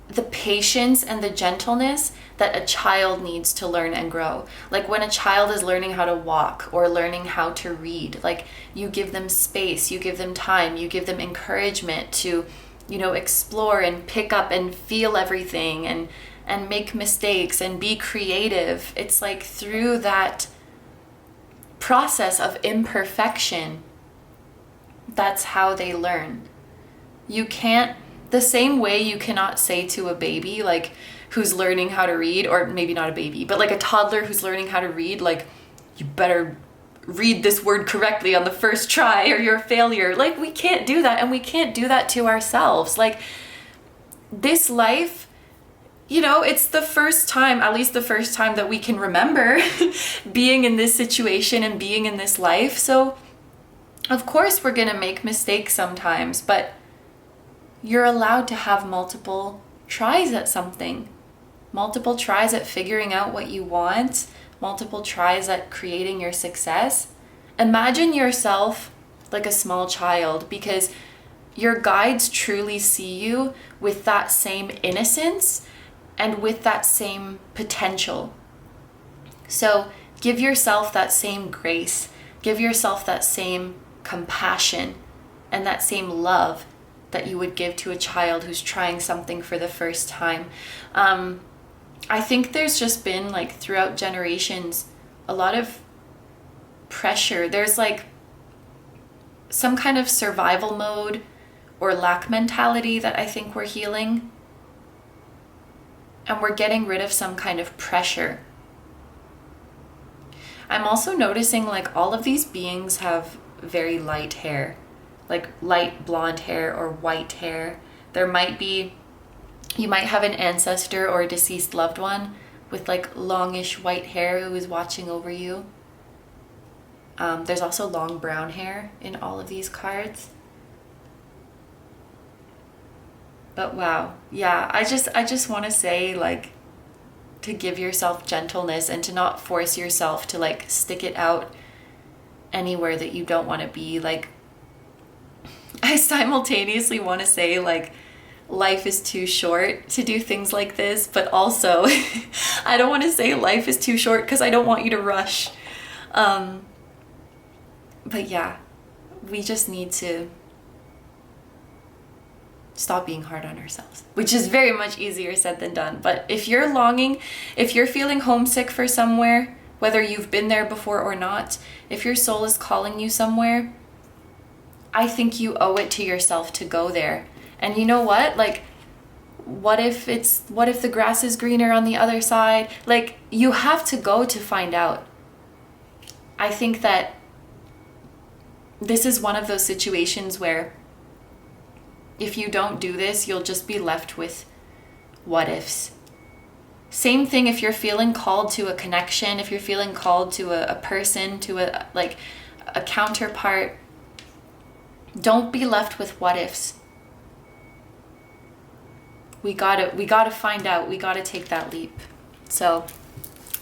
the patience and the gentleness that a child needs to learn and grow. Like when a child is learning how to walk or learning how to read, like you give them space, you give them time, you give them encouragement to, you know, explore and pick up and feel everything and make mistakes and be creative. It's like through that process of imperfection, that's how they learn. You can't, the same way you cannot say to a baby, like, who's learning how to read, or maybe not a baby, but like a toddler who's learning how to read, like, you better read this word correctly on the first try or you're a failure. Like, we can't do that, and we can't do that to ourselves. Like, this life, you know, it's the first time, at least the first time that we can remember being in this situation and being in this life. So of course we're gonna make mistakes sometimes, but you're allowed to have multiple tries at something, multiple tries at figuring out what you want, multiple tries at creating your success. Imagine yourself like a small child, because your guides truly see you with that same innocence and with that same potential. So give yourself that same grace, give yourself that same compassion and that same love that you would give to a child who's trying something for the first time. I think there's just been, like, throughout generations, a lot of pressure. There's like some kind of survival mode or lack mentality that I think we're healing. And we're getting rid of some kind of pressure. I'm also noticing, like, all of these beings have very light hair, like light blonde hair or white hair. There might be, you might have an ancestor or a deceased loved one with like longish white hair who is watching over you. There's also long brown hair in all of these cards. But wow, yeah, I just want to say, like, to give yourself gentleness and to not force yourself to, like, stick it out anywhere that you don't want to be. Like, I simultaneously want to say, like, life is too short to do things like this, but also I don't want to say life is too short because I don't want you to rush. But yeah, we just need to stop being hard on ourselves, which is very much easier said than done. But if you're longing, if you're feeling homesick for somewhere, whether you've been there before or not, if your soul is calling you somewhere, I think you owe it to yourself to go there. And you know what? Like, what if the grass is greener on the other side? Like, you have to go to find out. I think that this is one of those situations where if you don't do this, you'll just be left with what ifs. Same thing if you're feeling called to a connection, if you're feeling called to a person, to a counterpart, don't be left with what ifs. We gotta find out, we gotta take that leap. So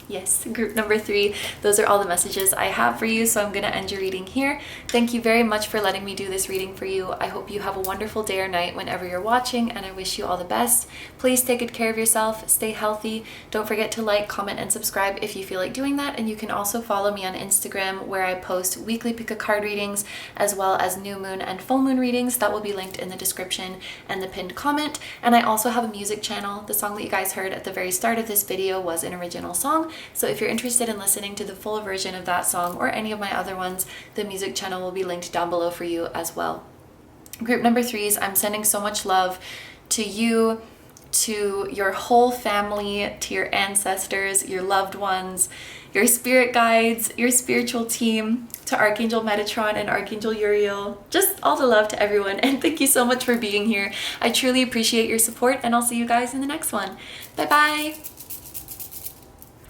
yes, group number 3, those are all the messages I have for you, so I'm going to end your reading here. Thank you very much for letting me do this reading for you. I hope you have a wonderful day or night whenever you're watching, and I wish you all the best. Please take good care of yourself, stay healthy. Don't forget to like, comment, and subscribe if you feel like doing that, and you can also follow me on Instagram, where I post weekly pick a card readings, as well as new moon and full moon readings. That will be linked in the description and the pinned comment. And I also have a music channel. The song that you guys heard at the very start of this video was an original song. So if you're interested in listening to the full version of that song or any of my other ones, the music channel will be linked down below for you as well. Group number 3s, I'm sending so much love to you, to your whole family, to your ancestors, your loved ones, your spirit guides, your spiritual team, to Archangel Metatron and Archangel Uriel. Just all the love to everyone, and thank you so much for being here. I truly appreciate your support, and I'll see you guys in the next one. Bye bye!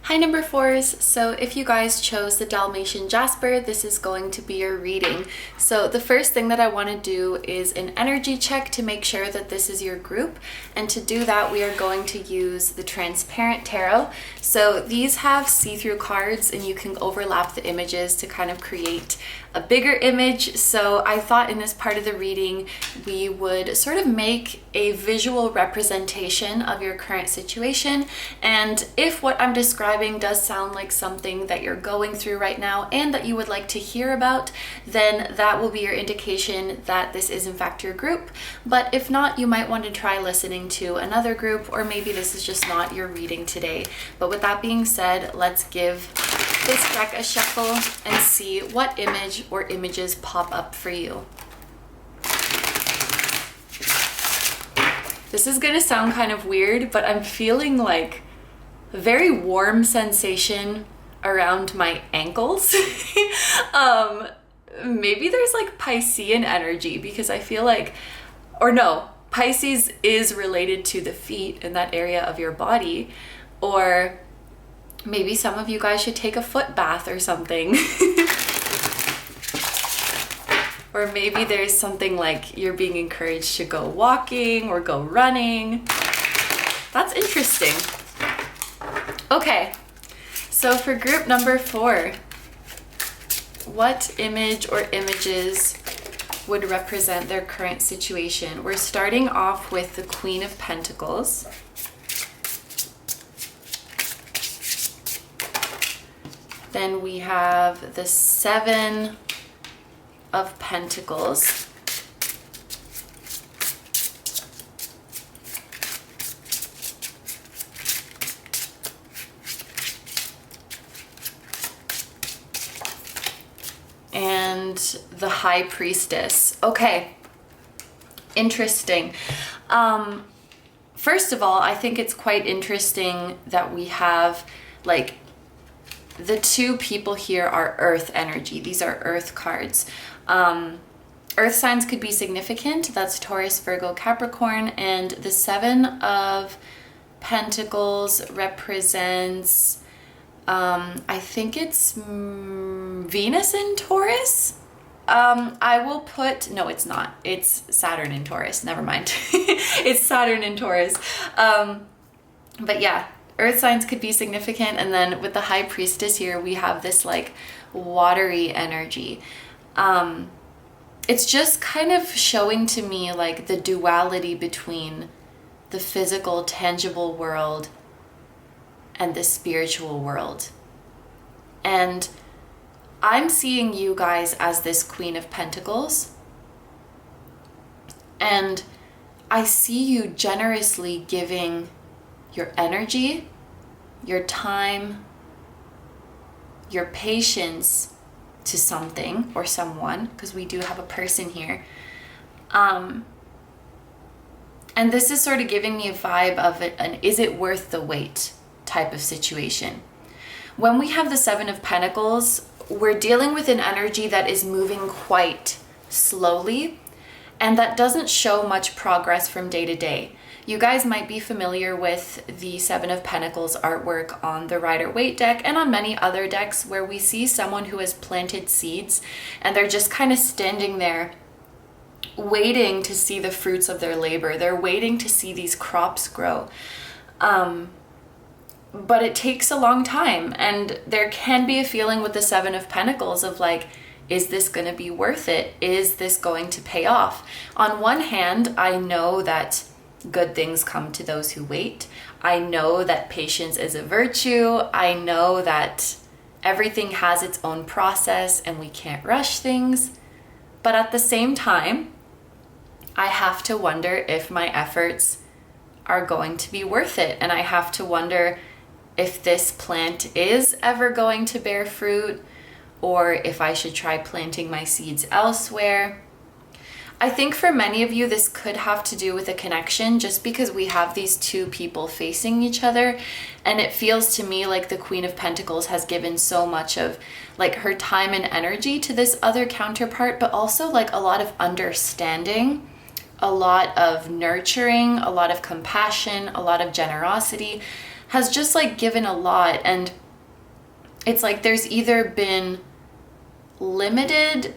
Hi number fours. So if you guys chose the Dalmatian Jasper, this is going to be your reading. So the first thing that I want to do is an energy check to make sure that this is your group. And to do that, we are going to use the transparent tarot. So these have see-through cards and you can overlap the images to kind of create a bigger image. So I thought in this part of the reading, we would sort of make a visual representation of your current situation. And if what I'm describing does sound like something that you're going through right now and that you would like to hear about, then that will be your indication that this is in fact your group. But if not, you might want to try listening to another group, or maybe this is just not your reading today. But with that being said, let's give this deck a shuffle and see what image or images pop up for you. This is gonna sound kind of weird, but I'm feeling like a very warm sensation around my ankles. Maybe there's like Piscean energy, because I feel like, or no, Pisces is related to the feet in that area of your body, or maybe some of you guys should take a foot bath or something. Or maybe there's something like you're being encouraged to go walking or go running. That's interesting. Okay, so for group number 4, what image or images would represent their current situation? We're starting off with the Queen of Pentacles. Then we have the 7 of Pentacles. And the High Priestess. Okay, interesting. First of all, I think it's quite interesting that we have like the 2 people here are earth energy. These are earth cards. Earth signs could be significant. That's Taurus, Virgo, Capricorn. And the 7 of Pentacles represents, I think it's Venus in Taurus. I will put, no, it's not. It's Saturn in Taurus. Never mind. It's Saturn in Taurus. But yeah, earth signs could be significant. And then with the High Priestess here, we have this like watery energy. It's just kind of showing to me like the duality between the physical, tangible world and the spiritual world. And I'm seeing you guys as this Queen of Pentacles. And I see you generously giving your energy, your time, your patience to something or someone, because we do have a person here. And this is sort of giving me a vibe of an is it worth the wait type of situation. When we have the 7 of Pentacles, we're dealing with an energy that is moving quite slowly and that doesn't show much progress from day to day. You guys might be familiar with the 7 of Pentacles artwork on the Rider-Waite deck and on many other decks, where we see someone who has planted seeds and they're just kind of standing there waiting to see the fruits of their labor. They're waiting to see these crops grow. But it takes a long time, and there can be a feeling with the 7 of Pentacles of like, is this going to be worth it? Is this going to pay off? On one hand, I know that good things come to those who wait. I know that patience is a virtue. I know that everything has its own process and we can't rush things. But at the same time, I have to wonder if my efforts are going to be worth it. And I have to wonder if this plant is ever going to bear fruit, or if I should try planting my seeds elsewhere. I think for many of you, this could have to do with a connection, just because we have these 2 people facing each other. And it feels to me like the Queen of Pentacles has given so much of like her time and energy to this other counterpart, but also like a lot of understanding, a lot of nurturing, a lot of compassion, a lot of generosity has just like given a lot. And it's like there's either been limited,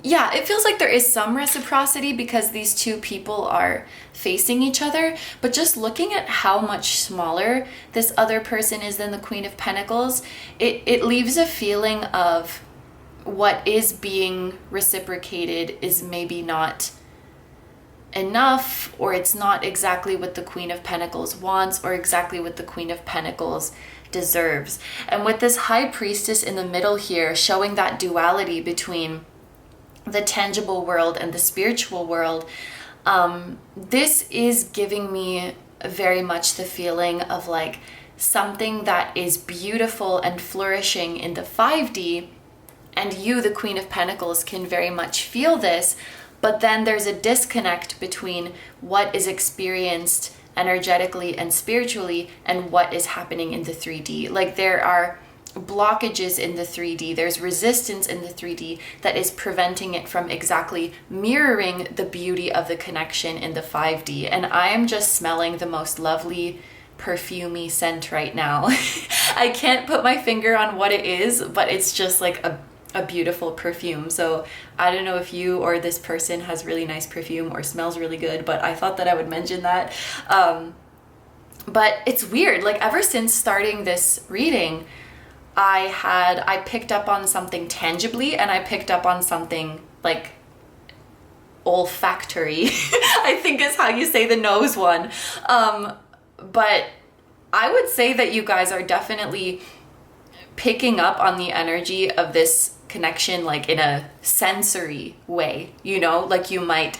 yeah, it feels like there is some reciprocity because these two people are facing each other, but just looking at how much smaller this other person is than the Queen of Pentacles, it leaves a feeling of what is being reciprocated is maybe not enough, or it's not exactly what the Queen of Pentacles wants, or exactly what the Queen of Pentacles deserves. And with this High Priestess in the middle here, showing that duality between the tangible world and the spiritual world, this is giving me very much the feeling of like something that is beautiful and flourishing in the 5D, and you, the Queen of Pentacles, can very much feel this, but then there's a disconnect between what is experienced energetically and spiritually and what is happening in the 3D. Like there are blockages in the 3D, there's resistance in the 3D that is preventing it from exactly mirroring the beauty of the connection in the 5D. And I am just smelling the most lovely perfumey scent right now. I can't put my finger on what it is, but it's just like a beautiful perfume. So I don't know if you or this person has really nice perfume or smells really good, but I thought that I would mention that. But it's weird, like ever since starting this reading, I picked up on something tangibly, and I picked up on something like olfactory, I think is how you say the nose one. But I would say that you guys are definitely picking up on the energy of this connection, like in a sensory way, you know, like you might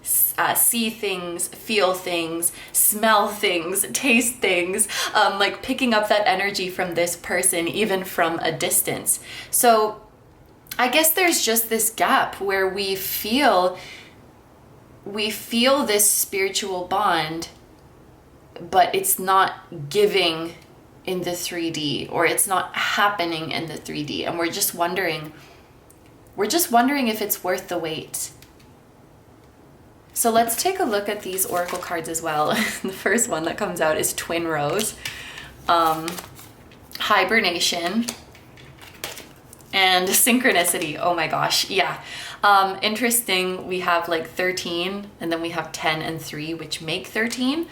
see things, feel things, smell things, taste things, like picking up that energy from this person, even from a distance. So I guess there's just this gap where we feel this spiritual bond, but it's not giving in the 3D, or it's not happening in the 3D, and we're just wondering if it's worth the wait. So let's take a look at these oracle cards as well. The first one that comes out is Twin Rose, Hibernation, and Synchronicity. Oh my gosh, yeah. Interesting, we have like 13, and then we have 10 and 3, which make 13.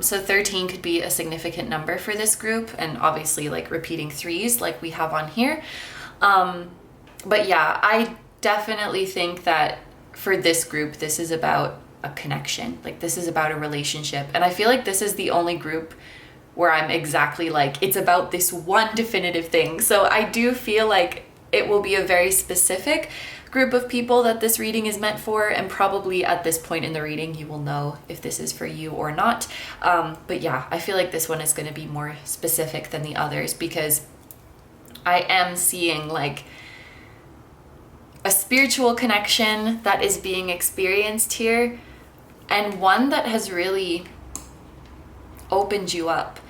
So 13 could be a significant number for this group, and obviously like repeating threes like we have on here. But yeah, I definitely think that for this group, this is about a connection. Like this is about a relationship. And I feel like this is the only group where I'm exactly like, it's about this one definitive thing. So I do feel like it will be a very specific group of people that this reading is meant for, and probably at this point in the reading you will know if this is for you or not. But yeah, I feel like this one is going to be more specific than the others, because I am seeing like a spiritual connection that is being experienced here, and one that has really opened you up.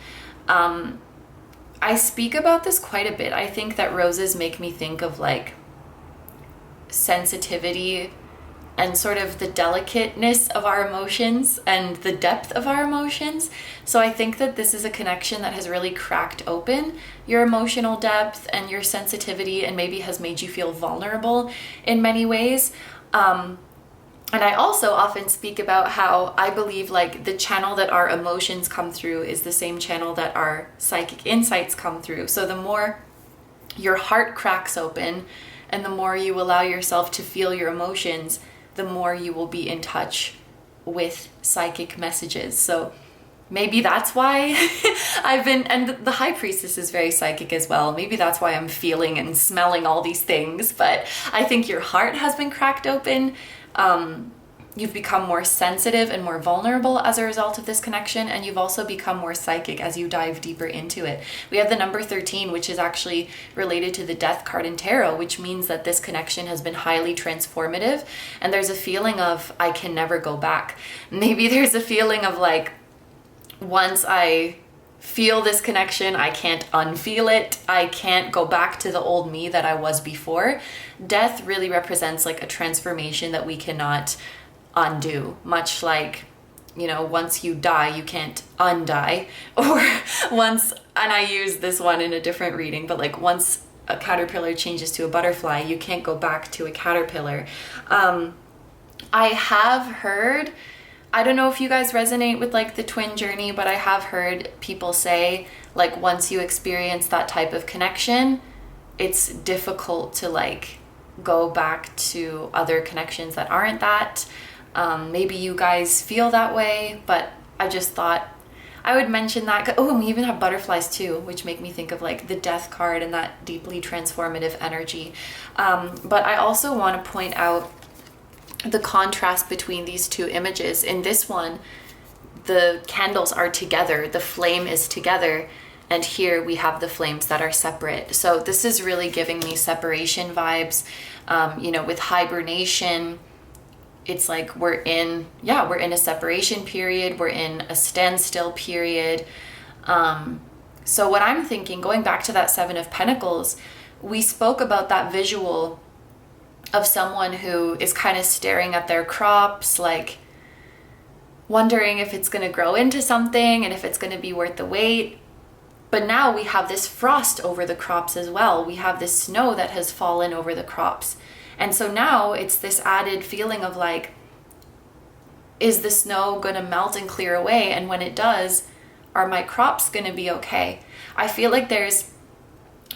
I speak about this quite a bit. I think that roses make me think of like sensitivity and sort of the delicateness of our emotions and the depth of our emotions. So I think that this is a connection that has really cracked open your emotional depth and your sensitivity, and maybe has made you feel vulnerable in many ways. And I also often speak about how I believe like the channel that our emotions come through is the same channel that our psychic insights come through. So the more your heart cracks open and the more you allow yourself to feel your emotions, the more you will be in touch with psychic messages. So maybe that's why and the High Priestess is very psychic as well. Maybe that's why I'm feeling and smelling all these things. But I think your heart has been cracked open. You've become more sensitive and more vulnerable as a result of this connection, and you've also become more psychic as you dive deeper into it. We have the number 13, which is actually related to the Death card in tarot, which means that this connection has been highly transformative, and there's a feeling of I can never go back. Maybe there's a feeling of like, once I feel this connection, I can't unfeel it. I can't go back to the old me that I was before. Death really represents like a transformation that we cannot undo, much like you know, once you die, you can't undie, or once, and I use this one in a different reading, but like once a caterpillar changes to a butterfly, you can't go back to a caterpillar. I have heard, I don't know if you guys resonate with like the twin journey, but I have heard people say like once you experience that type of connection, it's difficult to like go back to other connections that aren't that. Maybe you guys feel that way, but I just thought I would mention that. Oh, and we even have butterflies too, which make me think of like the death card and that deeply transformative energy. But I also want to point out the contrast between these two images. In this one, the candles are together, the flame is together, and here we have the flames that are separate. So this is really giving me separation vibes. You know, with hibernation, it's like we're in a separation period, we're in a standstill period. So what I'm thinking, going back to that Seven of Pentacles, we spoke about that visual of someone who is kind of staring at their crops, like wondering if it's going to grow into something and if it's going to be worth the wait. But now we have this frost over the crops as well. We have this snow that has fallen over the crops. And so now it's this added feeling of like, is the snow going to melt and clear away? And when it does, are my crops going to be okay? I feel like there's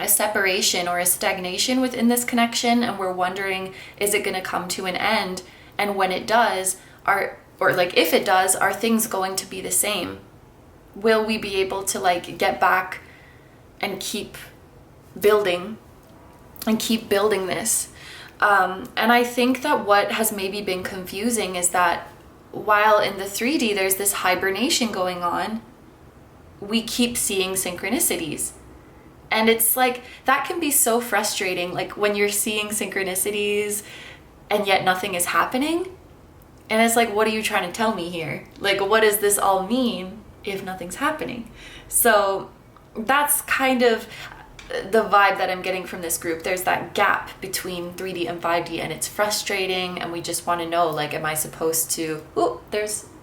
a separation or a stagnation within this connection, and we're wondering, is it going to come to an end? And when it does, if it does, are things going to be the same? Will we be able to like get back and keep building this? And I think that what has maybe been confusing is that while in the 3D there's this hibernation going on, we keep seeing synchronicities. And it's like, that can be so frustrating, like when you're seeing synchronicities and yet nothing is happening. And it's like, what are you trying to tell me here? Like, what does this all mean if nothing's happening? So that's kind of the vibe that I'm getting from this group. There's that gap between 3D and 5D, and it's frustrating, and we just want to know, like, am I supposed to,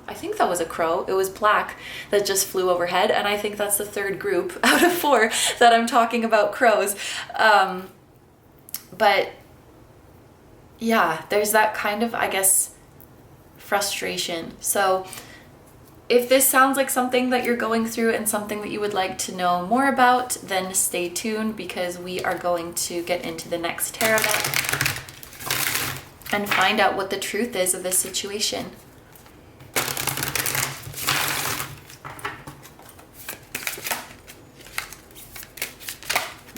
I think that was a crow. It was black that just flew overhead, and I think that's the third group out of 4 that I'm talking about crows. But yeah, there's that kind of, I guess, frustration. So if this sounds like something that you're going through and something that you would like to know more about, then stay tuned, because we are going to get into the next tarot deck and find out what the truth is of this situation.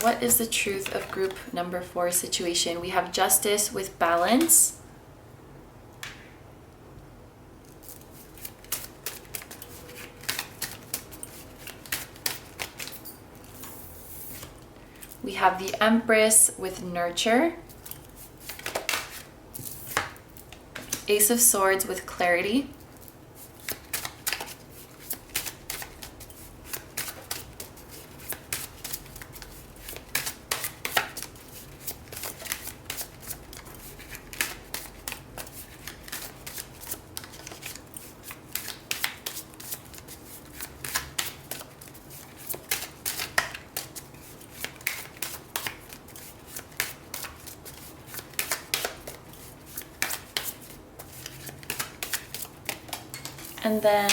What is the truth of group number 4 situation? We have Justice with Balance. We have the Empress with Nurture. Ace of Swords with Clarity. And then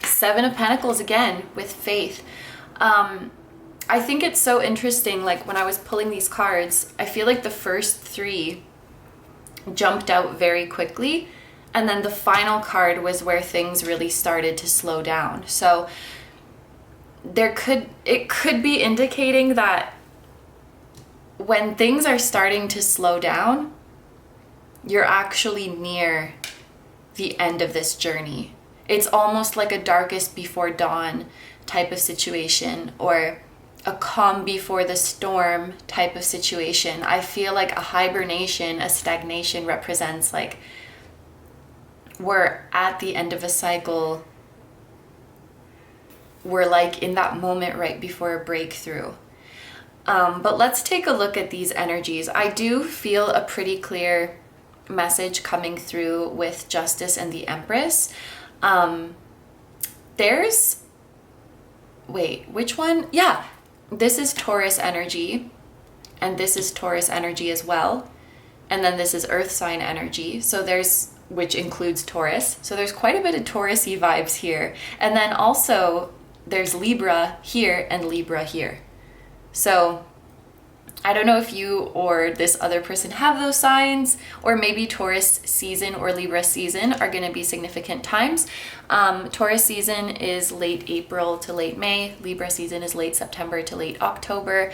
Seven of Pentacles again with Faith. I think it's so interesting, like when I was pulling these cards, I feel like the first 3 jumped out very quickly, and then the final card was where things really started to slow down. So it could be indicating that when things are starting to slow down, you're actually near the end of this journey. It's almost like a darkest before dawn type of situation, or a calm before the storm type of situation. I feel like a hibernation, a stagnation represents like we're at the end of a cycle. We're like in that moment right before a breakthrough. But let's take a look at these energies. I do feel a pretty clear message coming through with Justice and the Empress. Wait, which one? Yeah, this is Taurus energy, and this is Taurus energy as well. And then this is Earth sign energy. So which includes Taurus. So there's quite a bit of Taurus-y vibes here. And then also there's Libra here and Libra here. So I don't know if you or this other person have those signs, or maybe Taurus season or Libra season are going to be significant times. Taurus season is late April to late May. Libra season is late September to late October.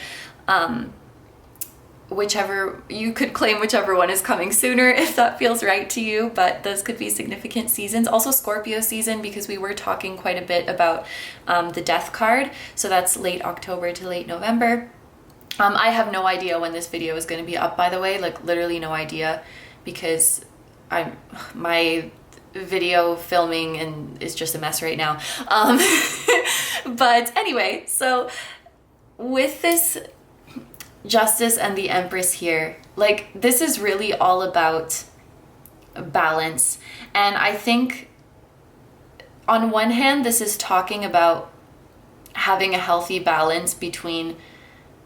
You could claim whichever one is coming sooner if that feels right to you, but those could be significant seasons. Also Scorpio season, because we were talking quite a bit about the death card. So that's late October to late November. I have no idea when this video is going to be up, by the way, like literally no idea, because my video filming is just a mess right now. But anyway, so with this Justice and the Empress here, like this is really all about balance. And I think on one hand, this is talking about having a healthy balance between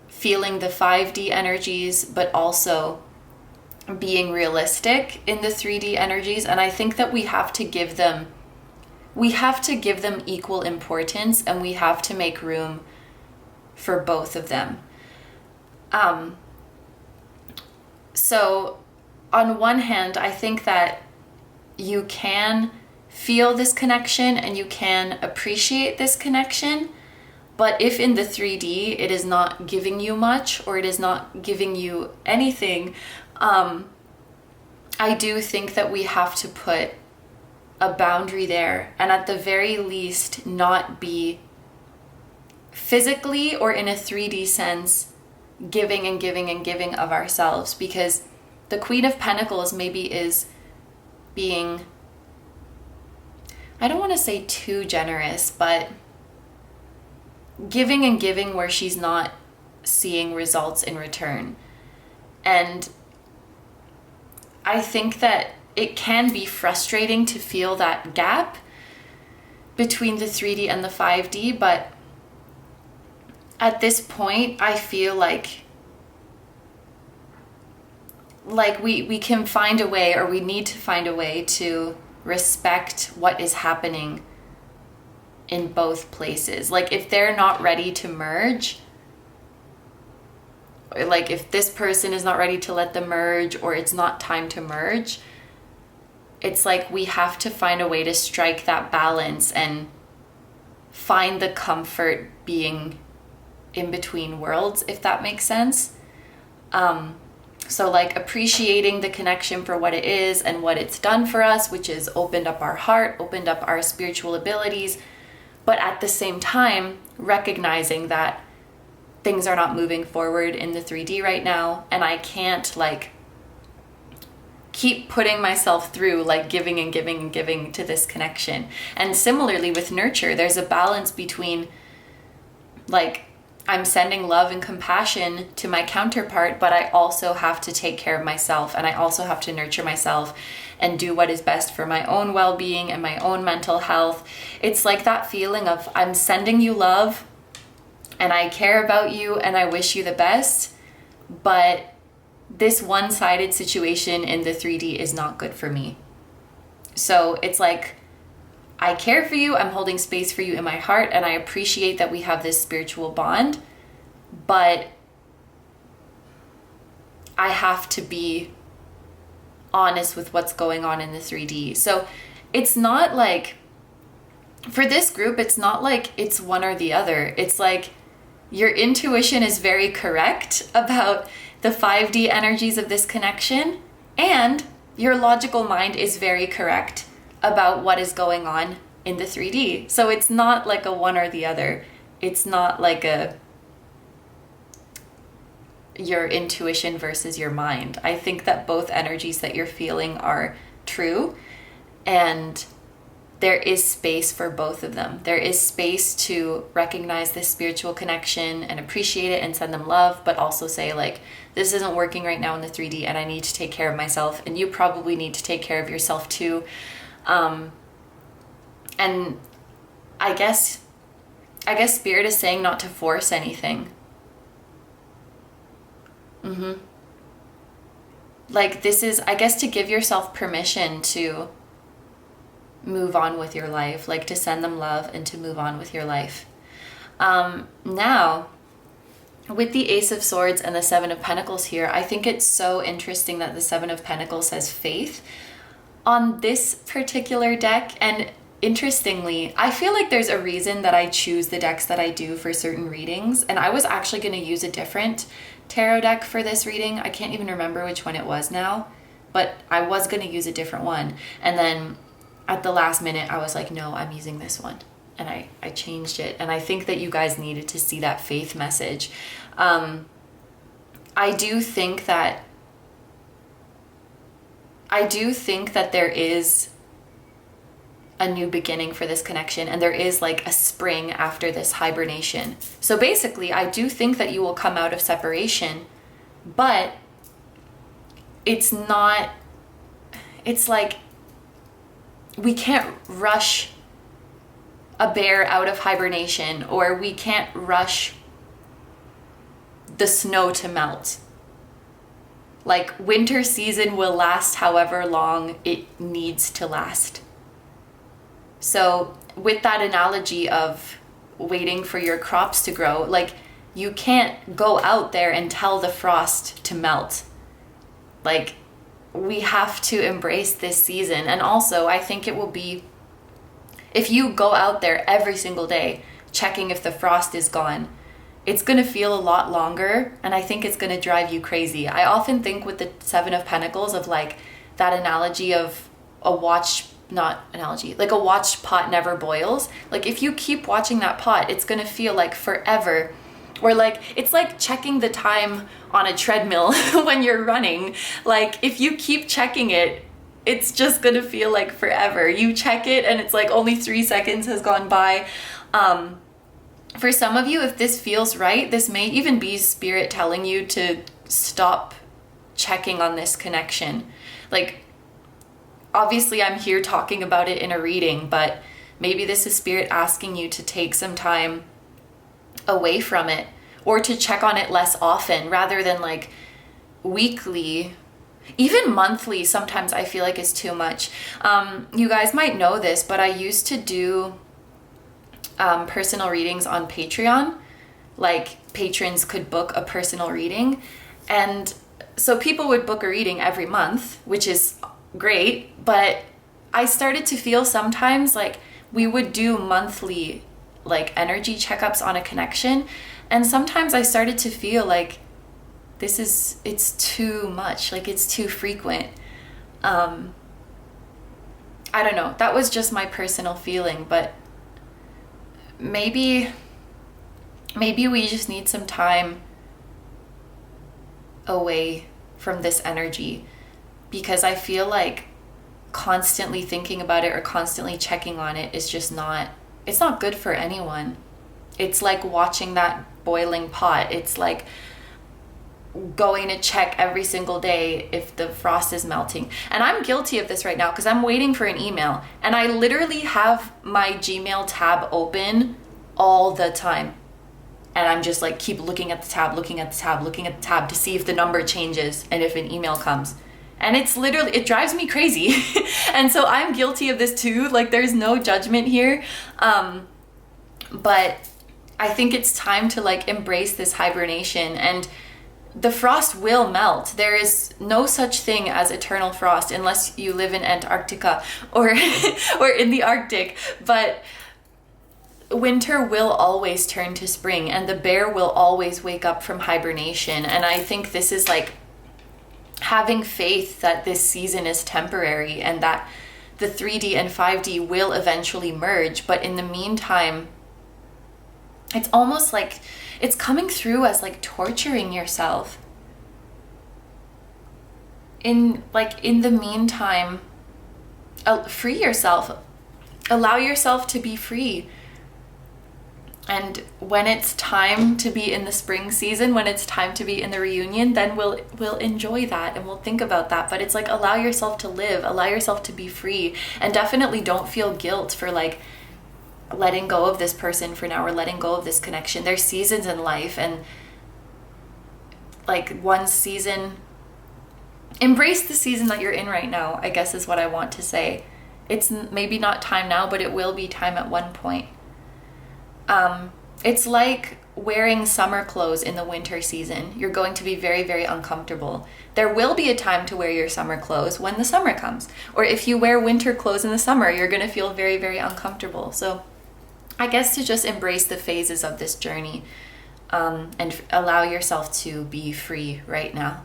feeling the 5D energies, but also being realistic in the 3D energies. And I think that we have to give them equal importance, and we have to make room for both of them. So on one hand, I think that you can feel this connection and you can appreciate this connection. But if in the 3D it is not giving you much, or it is not giving you anything, I do think that we have to put a boundary there, and at the very least not be physically or in a 3D sense giving and giving and giving of ourselves, because the Queen of Pentacles maybe is being, I don't want to say too generous, but giving and giving where she's not seeing results in return. And I think that it can be frustrating to feel that gap between the 3D and the 5D, but at this point, I feel like we can find a way, or we need to find a way to respect what is happening in both places. Like if they're not ready to merge, or like if this person is not ready to let them merge, or it's not time to merge, it's like we have to find a way to strike that balance and find the comfort being in between worlds, if that makes sense. So like appreciating the connection for what it is and what it's done for us, which is opened up our heart, opened up our spiritual abilities, but at the same time recognizing that things are not moving forward in the 3D right now, and I can't like keep putting myself through like giving and giving and giving to this connection. And similarly with nurture, there's a balance between like I'm sending love and compassion to my counterpart, but I also have to take care of myself, and I also have to nurture myself and do what is best for my own well-being and my own mental health. It's like that feeling of I'm sending you love and I care about you and I wish you the best, but this one-sided situation in the 3D is not good for me. So it's like, I care for you, I'm holding space for you in my heart, and I appreciate that we have this spiritual bond, but I have to be honest with what's going on in the 3D. So it's not like, for this group, it's not like it's one or the other. It's like your intuition is very correct about the 5D energies of this connection, and your logical mind is very correct about what is going on in the 3D. So it's not like a one or the other. It's not like your intuition versus your mind. I think that both energies that you're feeling are true, and there is space for both of them. There is space to recognize this spiritual connection and appreciate it and send them love, but also say like, this isn't working right now in the 3D and I need to take care of myself, and you probably need to take care of yourself too. And I guess Spirit is saying not to force anything. Like this is, I guess, to give yourself permission to move on with your life, like to send them love and to move on with your life. Now, with the Ace of Swords and the Seven of Pentacles here, I think it's so interesting that the Seven of Pentacles says faith on this particular deck. And interestingly, I feel like there's a reason that I choose the decks that I do for certain readings. And I was actually going to use a different tarot deck for this reading. I can't even remember which one it was now, but I was going to use a different one. And then at the last minute, I was like, no, I'm using this one. And I changed it. And I think that you guys needed to see that faith message. I do think that there is a new beginning for this connection, and there is like a spring after this hibernation. So basically, I do think that you will come out of separation, but it's like we can't rush a bear out of hibernation, or we can't rush the snow to melt. Like winter season will last however long it needs to last. So with that analogy of waiting for your crops to grow, like you can't go out there and tell the frost to melt. Like we have to embrace this season. And also I think it will be, if you go out there every single day checking if the frost is gone, it's going to feel a lot longer, and I think it's going to drive you crazy. I often think with the Seven of Pentacles of like that analogy of a watched pot never boils. Like if you keep watching that pot, it's going to feel like forever. Or like, it's like checking the time on a treadmill when you're running. Like if you keep checking it, it's just going to feel like forever. You check it and it's like only 3 seconds has gone by. For some of you, if this feels right, this may even be Spirit telling you to stop checking on this connection. Like, obviously I'm here talking about it in a reading, but maybe this is Spirit asking you to take some time away from it, or to check on it less often rather than like weekly. Even monthly sometimes I feel like is too much. You guys might know this, but I used to do personal readings on Patreon. Like patrons could book a personal reading, and so people would book a reading every month, which is great, but I started to feel sometimes like we would do monthly like energy checkups on a connection, and sometimes I started to feel like it's too much, like it's too frequent. I don't know, that was just my personal feeling, but maybe we just need some time away from this energy, because I feel like constantly thinking about it or constantly checking on it is just it's not good for anyone. It's like watching that boiling pot. It's like going to check every single day if the frost is melting. And I'm guilty of this right now because I'm waiting for an email, and I literally have my Gmail tab open all the time. And I'm just like keep looking at the tab to see if the number changes and if an email comes. And it drives me crazy. And so I'm guilty of this too. Like there's no judgment here. But I think it's time to like embrace this hibernation, and the frost will melt. There is no such thing as eternal frost unless you live in Antarctica or or in the Arctic. But winter will always turn to spring, and the bear will always wake up from hibernation. And I think this is like having faith that this season is temporary and that the 3D and 5D will eventually merge. But in the meantime, it's almost like it's coming through as like torturing yourself. In the meantime, free yourself. allow yourself to be free. And when it's time to be in the spring season, when it's time to be in the reunion, then we'll enjoy that and we'll think about that. But it's like, allow yourself to live, allow yourself to be free, and definitely don't feel guilt for like letting go of this person for now, or letting go of this connection. There's seasons in life, and like one season, embrace the season that you're in right now, I guess is what I want to say. It's maybe not time now, but it will be time at one point. It's like wearing summer clothes in the winter season. You're going to be very, very uncomfortable. There will be a time to wear your summer clothes when the summer comes. Or if you wear winter clothes in the summer, you're going to feel very, very uncomfortable. So I guess to just embrace the phases of this journey, and allow yourself to be free right now.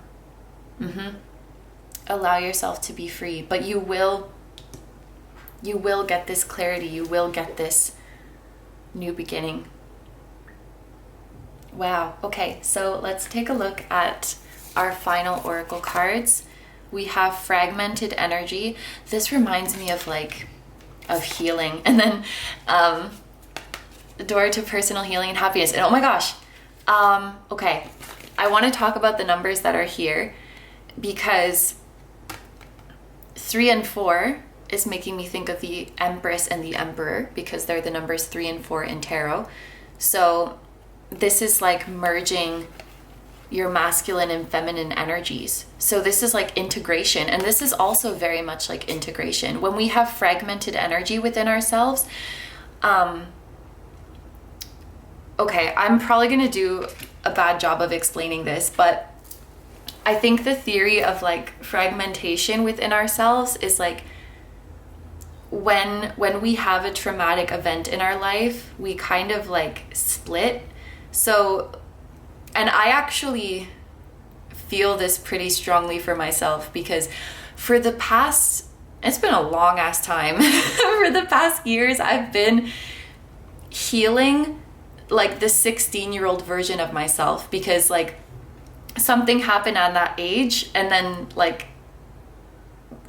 Allow yourself to be free, but you will get this clarity. You will get this new beginning. Wow. Okay, so let's take a look at our final oracle cards. We have fragmented energy. This reminds me of healing, and then door to personal healing and happiness. And oh my gosh. Okay, I want to talk about the numbers that are here, because 3 and 4 is making me think of the Empress and the Emperor, because they're the numbers 3 and 4 in tarot. So this is like merging your masculine and feminine energies. So this is like integration, and this is also very much like integration. When we have fragmented energy within ourselves, okay, I'm probably going to do a bad job of explaining this, but I think the theory of like fragmentation within ourselves is like when we have a traumatic event in our life, we kind of like split. So, and I actually feel this pretty strongly for myself, because for the past, it's been a long ass time, for the past years, I've been healing like the 16-year-old version of myself, because like something happened at that age, and then like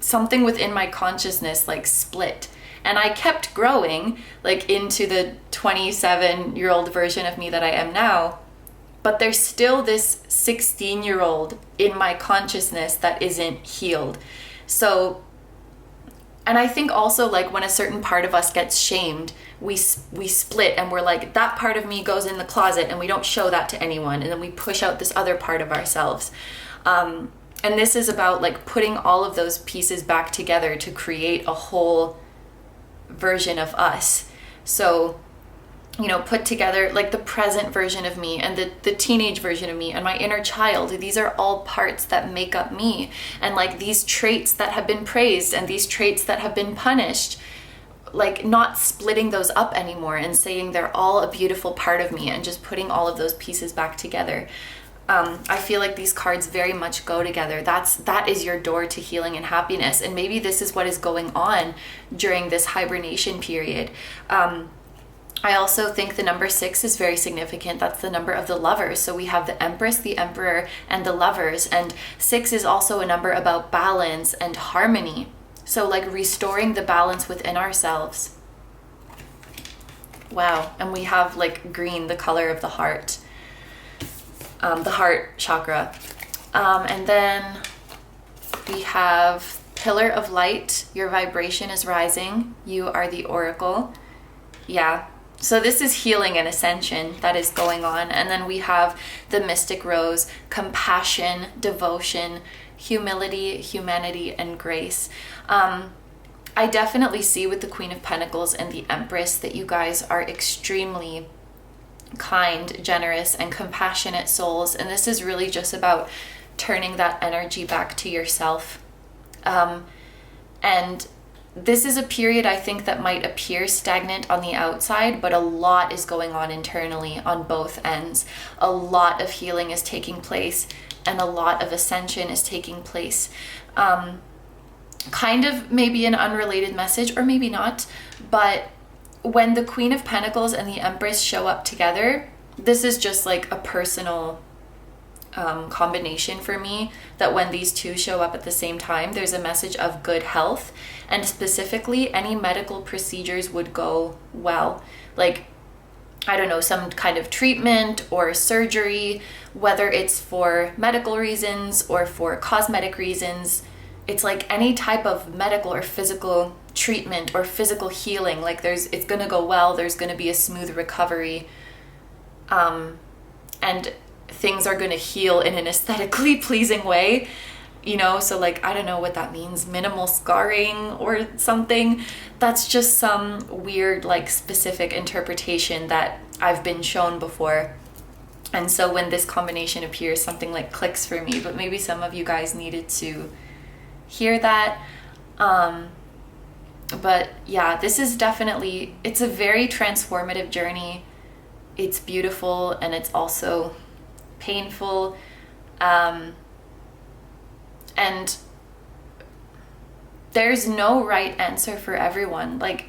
something within my consciousness like split, and I kept growing like into the 27-year-old version of me that I am now, but there's still this 16-year-old in my consciousness that isn't healed. So, and I think also like when a certain part of us gets shamed, we split, and we're like, that part of me goes in the closet and we don't show that to anyone, and then we push out this other part of ourselves. And this is about like putting all of those pieces back together to create a whole version of us. So, you know, put together like the present version of me and the teenage version of me and my inner child. These are all parts that make up me, and like these traits that have been praised and these traits that have been punished, like not splitting those up anymore and saying they're all a beautiful part of me, and just putting all of those pieces back together. I feel like these cards very much go together. That is your door to healing and happiness. And maybe this is what is going on during this hibernation period. I also think the number 6 is very significant. That's the number of the lovers. So we have the Empress, the Emperor, and the lovers. And 6 is also a number about balance and harmony. So like restoring the balance within ourselves. Wow. And we have like green, the color of the heart chakra. And then we have Pillar of Light. Your vibration is rising. You are the Oracle. Yeah. So this is healing and ascension that is going on. And then we have the Mystic Rose, compassion, devotion, humility, humanity, and grace. I definitely see with the Queen of Pentacles and the Empress that you guys are extremely kind, generous, and compassionate souls. And this is really just about turning that energy back to yourself. And this is a period I think that might appear stagnant on the outside, but a lot is going on internally on both ends. A lot of healing is taking place, and a lot of ascension is taking place. Kind of maybe an unrelated message, or maybe not, but when the Queen of Pentacles and the Empress show up together, this is just like a personal combination for me, that when these two show up at the same time, there's a message of good health, and specifically any medical procedures would go well. Like, I don't know, some kind of treatment or surgery, whether it's for medical reasons or for cosmetic reasons. It's like any type of medical or physical treatment or physical healing, like it's gonna go well, there's gonna be a smooth recovery, and things are gonna heal in an aesthetically pleasing way, you know. So like, I don't know what that means, minimal scarring or something. That's just some weird, like, specific interpretation that I've been shown before. And so when this combination appears, something like clicks for me, but maybe some of you guys needed to hear that. But yeah, this is definitely, it's a very transformative journey. It's beautiful and it's also painful. And there's no right answer for everyone. Like,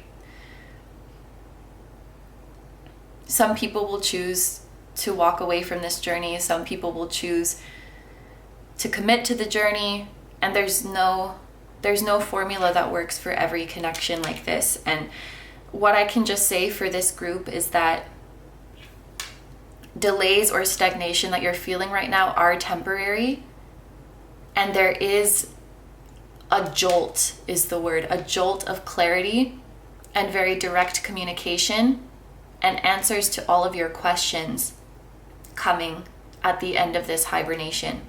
some people will choose to walk away from this journey. Some people will choose to commit to the journey. And there's no formula that works for every connection like this. And what I can just say for this group is that delays or stagnation that you're feeling right now are temporary. And there is a jolt, is the word, a jolt of clarity and very direct communication and answers to all of your questions coming at the end of this hibernation.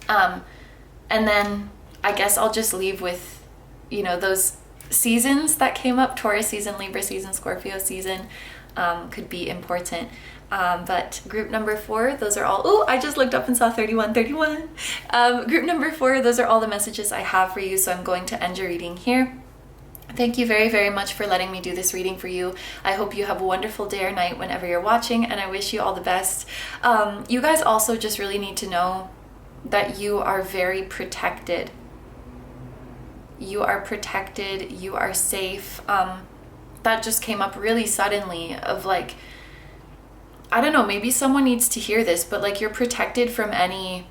And then I guess I'll just leave with, you know, those seasons that came up. Taurus season, Libra season, Scorpio season could be important. But group number 4, those are all, oh, I just looked up and saw 31. Group number 4, those are all the messages I have for you. So I'm going to end your reading here. Thank you very, very much for letting me do this reading for you. I hope you have a wonderful day or night whenever you're watching, and I wish you all the best. You guys also just really need to know that you are very protected. You are protected, you are safe. That just came up really suddenly of like, I don't know, maybe someone needs to hear this, but like, you're protected from any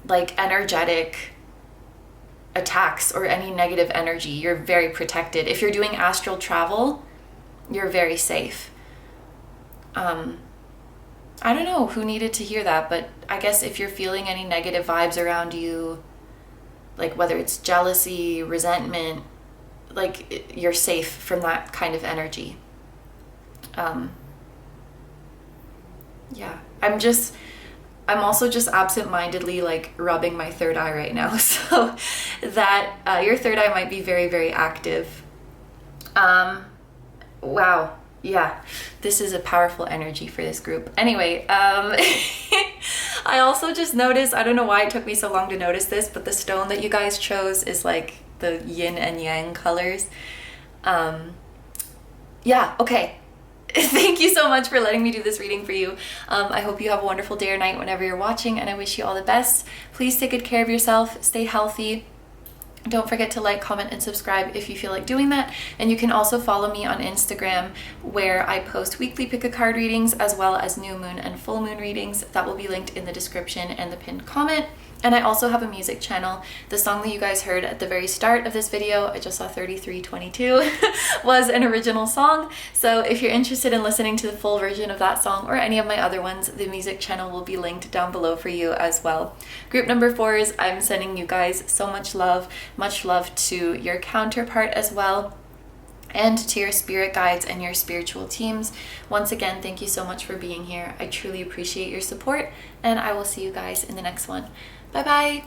like energetic attacks or any negative energy. You're very protected. If you're doing astral travel, you're very safe. I don't know who needed to hear that, but I guess if you're feeling any negative vibes around you, like whether it's jealousy, resentment, like you're safe from that kind of energy. Yeah, I'm also just absent-mindedly like rubbing my third eye right now, so that your third eye might be very, very active. Wow. Yeah, this is a powerful energy for this group. Anyway, I also just noticed, I don't know why it took me so long to notice this, but the stone that you guys chose is like the yin and yang colors. Yeah, okay. Thank you so much for letting me do this reading for you. I hope you have a wonderful day or night whenever you're watching, and I wish you all the best. Please take good care of yourself, stay healthy. Don't forget to like, comment, and subscribe if you feel like doing that. And you can also follow me on Instagram, where I post weekly pick-a-card readings as well as new moon and full moon readings. That will be linked in the description and the pinned comment. And I also have a music channel. The song that you guys heard at the very start of this video, I just saw 3322, was an original song. So if you're interested in listening to the full version of that song or any of my other ones, the music channel will be linked down below for you as well. Group number 4s, I'm sending you guys so much love to your counterpart as well, and to your spirit guides and your spiritual teams. Once again, thank you so much for being here. I truly appreciate your support, and I will see you guys in the next one. Bye bye.